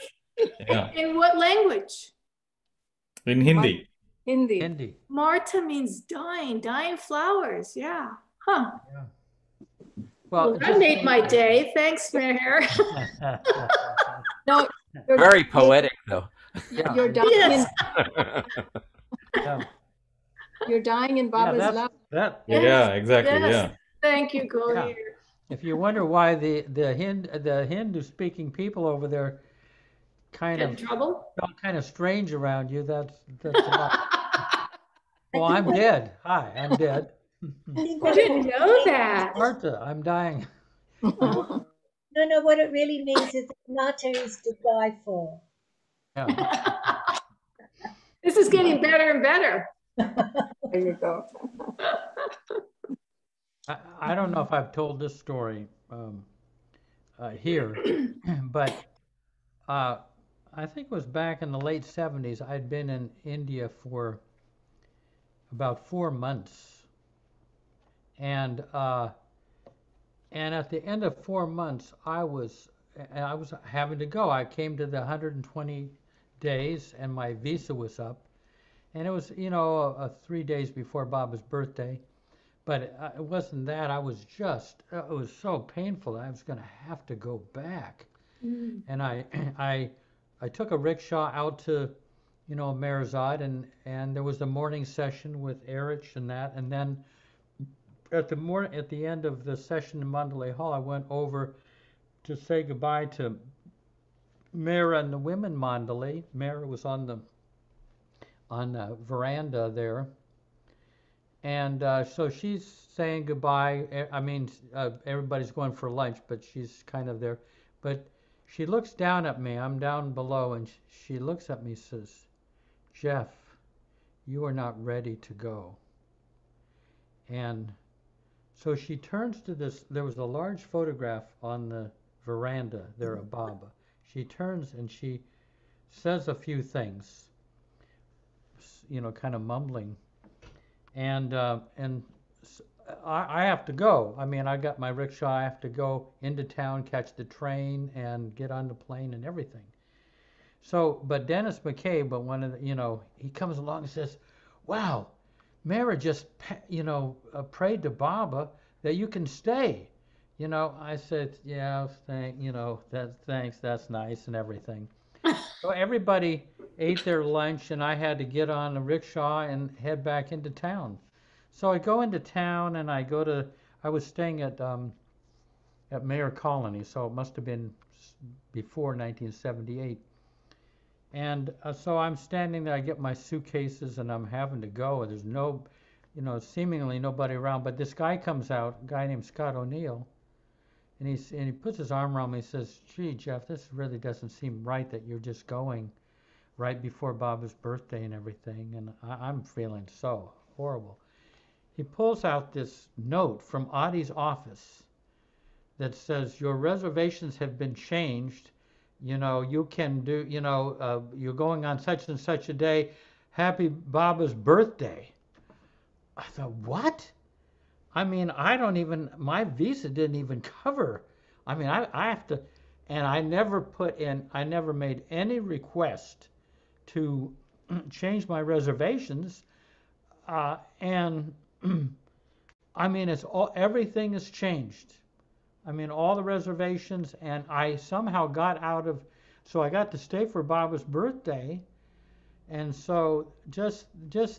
Speaker 5: Yeah.
Speaker 10: In what language?
Speaker 5: In Hindi.
Speaker 3: Hindi.
Speaker 1: Hindi.
Speaker 10: Marta means dying, dying flowers. Yeah. Huh.
Speaker 1: Yeah.
Speaker 10: Well, that made my day. Thanks, Meher.
Speaker 3: No,
Speaker 4: Very poetic, though.
Speaker 3: you're dying.
Speaker 10: Yes.
Speaker 3: You're dying in Baba's love.
Speaker 5: Yeah, exactly.
Speaker 10: Yes.
Speaker 5: Yeah.
Speaker 10: Thank you, Gohir.
Speaker 1: If you wonder why the Hindu speaking people over there kind
Speaker 10: Get
Speaker 1: of
Speaker 10: in trouble?
Speaker 1: felt kind of strange around you, that's why. Well, I'm dead. Hi, I'm dead.
Speaker 10: I didn't know that.
Speaker 1: Martha, I'm dying.
Speaker 8: No, what it really means is that Marta is to die for.
Speaker 1: Yeah.
Speaker 10: This is getting better and better.
Speaker 3: There you go.
Speaker 1: I don't know if I've told this story here, but I think it was back in the late 70s. I'd been in India for about 4 months, and at the end of 4 months, I was having to go. I came to the 120 days, and my visa was up, and it was 3 days before Baba's birthday. But it wasn't that. I was just, it was so painful. I was going to have to go back. And I took a rickshaw out to, Merzad, and there was a morning session with Erich and that. And then at the end of the session in Mandali Hall, I went over to say goodbye to Mara and the women Mandali. Mara was on the veranda there. And so she's saying goodbye. I mean, everybody's going for lunch, but she's kind of there. But she looks down at me. I'm down below, and she looks at me and says, "Jeff, you are not ready to go." And so she turns to this. There was a large photograph on the veranda there of Baba. She turns and she says a few things, kind of mumbling. And I have to go. I mean, I got my rickshaw. I have to go into town, catch the train, and get on the plane and everything. So, but Dennis McCabe, one of the, he comes along and says, "Wow, Mara just, prayed to Baba that you can stay." I said, "Yeah, thanks. That's nice and everything." So everybody ate their lunch, and I had to get on a rickshaw and head back into town. So I go into town, and I was staying at Mayor Colony, so it must have been before 1978. And so I'm standing there, I get my suitcases and I'm having to go. And there's no, seemingly nobody around. But this guy comes out, a guy named Scott O'Neill, and he puts his arm around me. He says, "Gee, Jeff, this really doesn't seem right that you're just going right before Baba's birthday and everything." And I'm feeling so horrible. He pulls out this note from Audie's office that says, "Your reservations have been changed. You can do, you're going on such and such a day. Happy Baba's birthday." I thought, what? I mean, my visa didn't even cover. I mean, I have to, and I never made any request to change my reservations. And I mean, everything has changed. I mean, all the reservations, and I somehow so I got to stay for Baba's birthday. And so just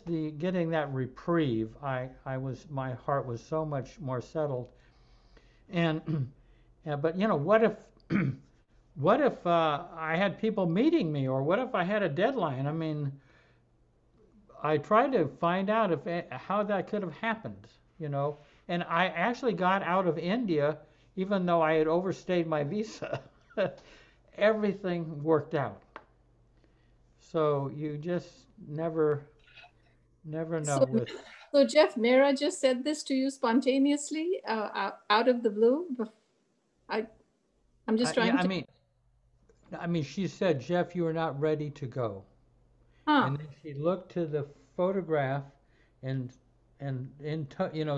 Speaker 1: the getting that reprieve, my heart was so much more settled. And but what if I had people meeting me, or what if I had a deadline? I mean, I tried to find out how that could have happened, and I actually got out of India even though I had overstayed my visa. Everything worked out. So you just never know.
Speaker 3: So Jeff, Mara just said this to you spontaneously, out of the blue. I'm just trying to.
Speaker 1: I mean, she said, "Jeff, you are not ready to go." And then she looked to the photograph and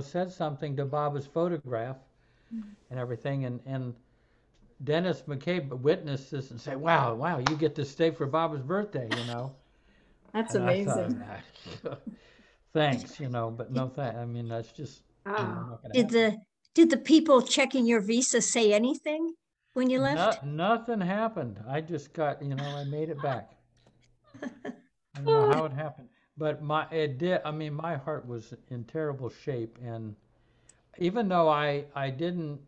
Speaker 1: said something to Baba's photograph and everything, and Dennis McCabe witnessed this and said, wow, you get to stay for Baba's birthday,
Speaker 3: That's
Speaker 1: and
Speaker 3: amazing.
Speaker 1: Thanks, but no thanks. I mean, that's just not gonna happen.
Speaker 9: Did the people checking your visa say anything when you left?
Speaker 1: Nothing happened. I just got, I made it back. I don't know how it happened, but it did. I mean, my heart was in terrible shape, and even though I didn't.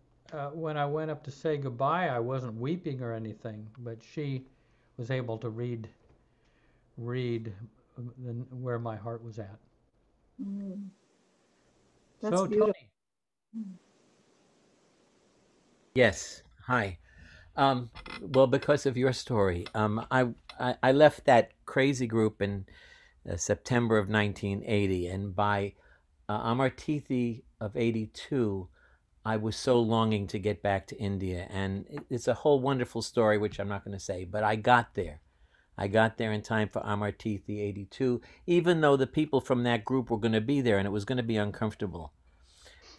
Speaker 1: When I went up to say goodbye, I wasn't weeping or anything, but she was able to read where my heart was at.
Speaker 3: That's
Speaker 1: so,
Speaker 3: beautiful.
Speaker 1: Tony.
Speaker 4: Yes. Hi. Well, because of your story, I left that crazy group in September of 1980, and by Amartithi of 82, I was so longing to get back to India, and it's a whole wonderful story, which I'm not going to say, but I got there. I got there in time for Amartithi 82, even though the people from that group were going to be there, and it was going to be uncomfortable.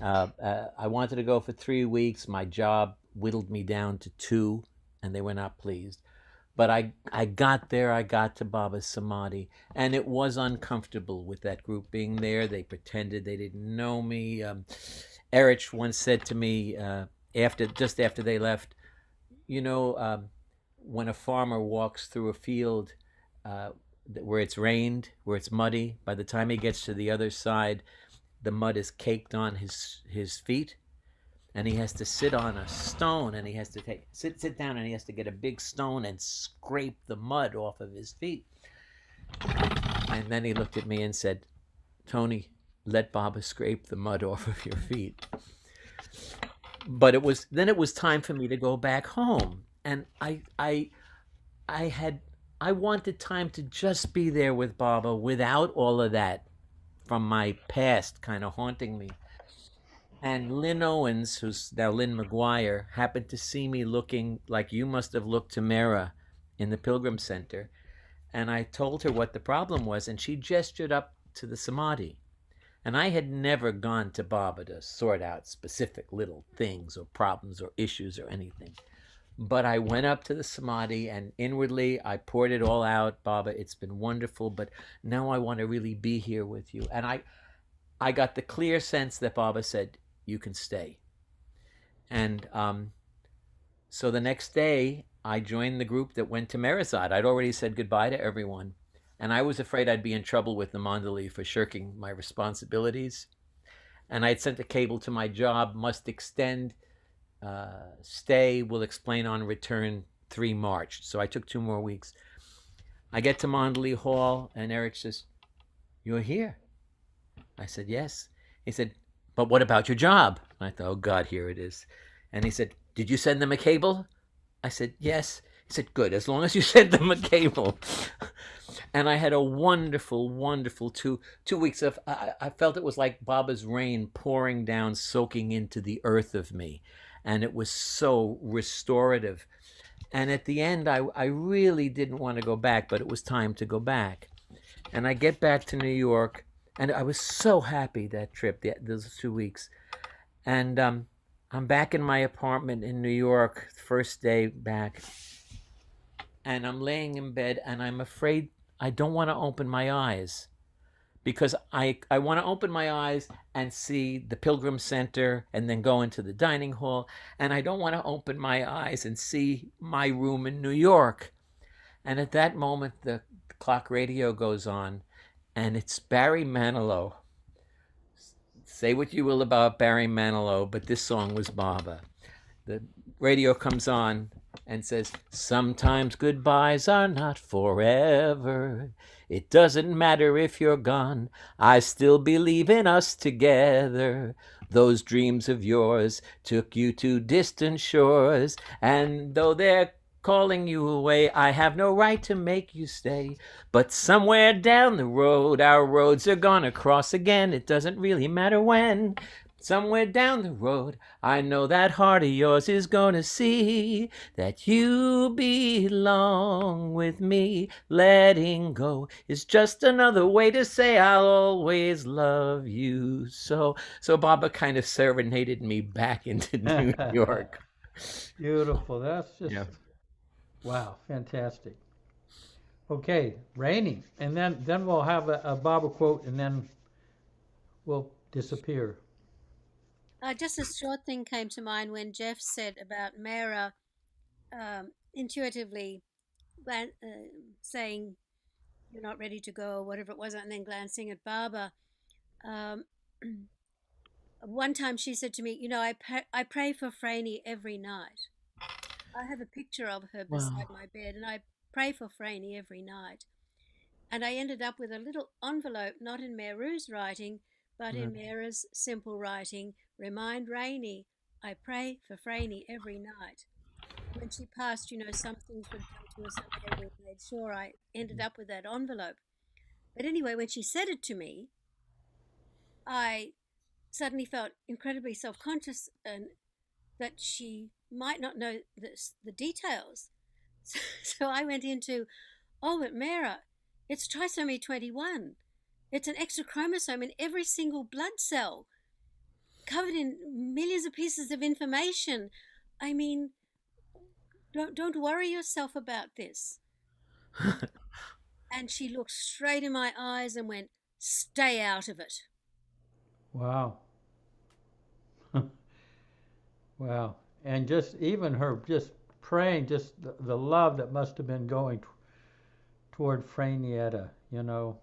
Speaker 4: I wanted to go for 3 weeks. My job whittled me down to 2, and they were not pleased. But I got there, I got to Baba's Samadhi, and it was uncomfortable with that group being there. They pretended they didn't know me. Erich once said to me just after they left, when a farmer walks through a field where it's rained, where it's muddy, by the time he gets to the other side, the mud is caked on his feet, and he has to sit on a stone, and he has to sit down, and he has to get a big stone and scrape the mud off of his feet. And then he looked at me and said, "Tony, let Baba scrape the mud off of your feet." But it was time for me to go back home, and I wanted time to just be there with Baba without all of that from my past kind of haunting me. And Lynn Owens, who's now Lynn McGuire, happened to see me looking like you must have looked to Mara in the Pilgrim Center, and I told her what the problem was, and she gestured up to the Samadhi. And I had never gone to Baba to sort out specific little things or problems or issues or anything. But I went up to the Samadhi, and inwardly I poured it all out. "Baba, it's been wonderful, but now I want to really be here with you." And I got the clear sense that Baba said, "You can stay." And so the next day I joined the group that went to Merazad. I'd already said goodbye to everyone. And I was afraid I'd be in trouble with the Mandali for shirking my responsibilities. And I'd sent a cable to my job, "Must extend, stay, will explain on return, 3 March. So I took 2 more weeks. I get to Mandali Hall, and Eric says, "You're here." I said, "Yes." He said, "But what about your job?" I thought, "Oh, God, here it is." And he said, "Did you send them a cable?" I said, "Yes." He said, "Good, as long as you sent them a cable." And I had a wonderful, wonderful 2 weeks of, I felt it was like Baba's rain pouring down, soaking into the earth of me. And it was so restorative. And at the end, I really didn't want to go back, but it was time to go back. And I get back to New York, and I was so happy that trip, those 2 weeks. And I'm back in my apartment in New York, first day back. And I'm laying in bed, and I'm afraid I don't want to open my eyes, because I want to open my eyes and see the Pilgrim Center and then go into the dining hall. And I don't want to open my eyes and see my room in New York. And at that moment, the clock radio goes on, and it's Barry Manilow. Say what you will about Barry Manilow, but this song was Baba. The radio comes on and says, "Sometimes goodbyes are not forever. It doesn't matter if you're gone. I still believe in us together. Those dreams of yours took you to distant shores. And though they're calling you away, I have no right to make you stay. But somewhere down the road, our roads are gonna cross again. It doesn't really matter when. Somewhere down the road, I know that heart of yours is gonna see that you belong with me. Letting go is just another way to say I'll always love you so." So Baba kind of serenaded me back into New York.
Speaker 1: Beautiful. That's just, wow, fantastic. Okay, Rainey, and then we'll have a Baba quote, and then we'll disappear.
Speaker 7: Just a short thing came to mind when Jeff said about Mara intuitively saying you're not ready to go or whatever it was, and then glancing at Baba. Um, one time she said to me, "You know, I pray for Franny every night. I have a picture of her beside my bed, and I pray for Franny every night." And I ended up with a little envelope, not in Meru's writing, but in Mara's simple writing. "Remind Rainey, I pray for Franny every night." When she passed, you know, some things would come to us, and we made sure I ended up with that envelope. But anyway, when she said it to me, I suddenly felt incredibly self-conscious and that she might not know the details. So I went into, "Oh, but Mara, it's trisomy 21. It's an extra chromosome in every single blood cell, covered in millions of pieces of information. I mean, don't worry yourself about this." And she looked straight in my eyes and went, "Stay out of it."
Speaker 1: Wow. Wow. And just even her just praying, just the love that must have been going toward Franietta, you know.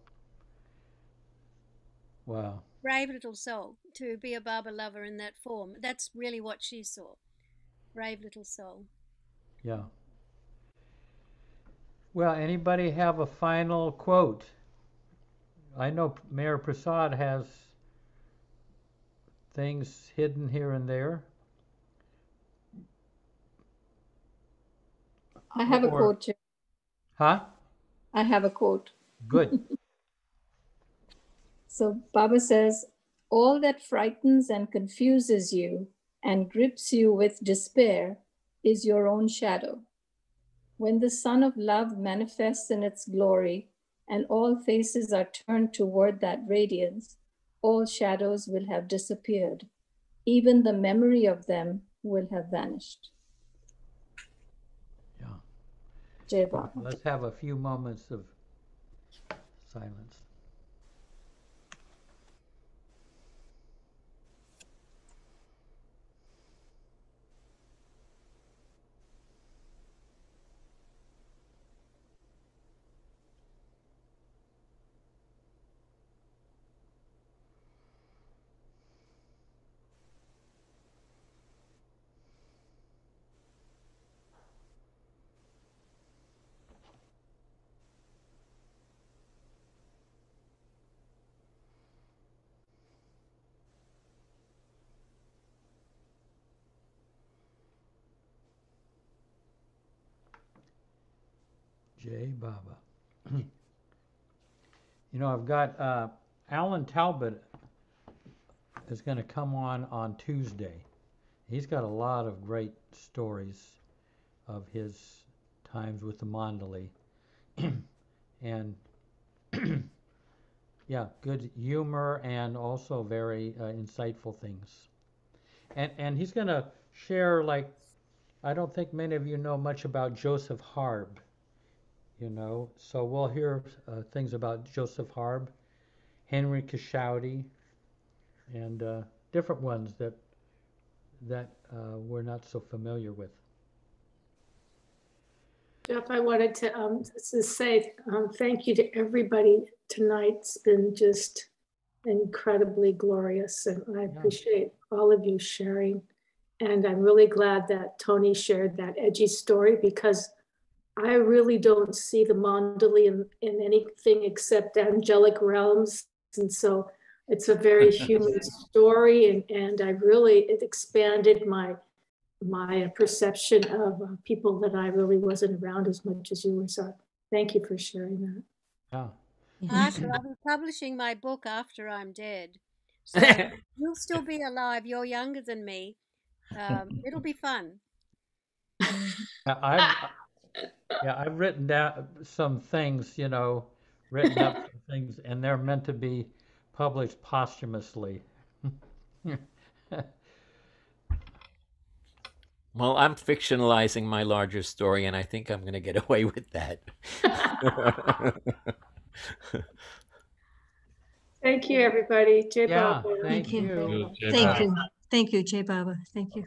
Speaker 1: Wow.
Speaker 7: Brave little soul to be a Baba lover in that form. That's really what she saw. Brave little soul.
Speaker 1: Yeah. Well, anybody have a final quote? I know Mayor Prasad has things hidden here and there.
Speaker 3: I have a quote, too.
Speaker 1: Huh?
Speaker 3: I have a quote.
Speaker 1: Good.
Speaker 3: So Baba says, "All that frightens and confuses you and grips you with despair is your own shadow. When the sun of love manifests in its glory and all faces are turned toward that radiance, all shadows will have disappeared. Even the memory of them will have vanished."
Speaker 1: Yeah.
Speaker 3: Jai Baba.
Speaker 1: Let's have a few moments of silence. Jay Baba. You know, I've got Alan Talbot is going to come on Tuesday. He's got a lot of great stories of his times with the Mandali. And yeah, good humor and also very insightful things. And he's going to share, like, I don't think many of you know much about Joseph Harb, you know, so we'll hear things about Joseph Harb, Henry Kashouti, and different ones that we're not so familiar with.
Speaker 10: Jeff, I wanted to say thank you to everybody tonight. It's been just incredibly glorious, and I appreciate all of you sharing. And I'm really glad that Tony shared that edgy story, because I really don't see the Mandali in anything except angelic realms. And so it's a very human story, and I really, it expanded my perception of people that I really wasn't around as much as you were. So thank you for sharing that.
Speaker 1: Yeah.
Speaker 7: Marshall, I'll be publishing my book after I'm dead. So you'll still be alive. You're younger than me. It'll be fun.
Speaker 1: I've written down some things, you know, written up some things, and they're meant to be published posthumously.
Speaker 4: Well, I'm fictionalizing my larger story, and I think I'm going to get away with that.
Speaker 10: Thank you, everybody. Jay Baba.
Speaker 1: Thank you.
Speaker 9: Thank you. Thank you, Jay Baba. Thank you.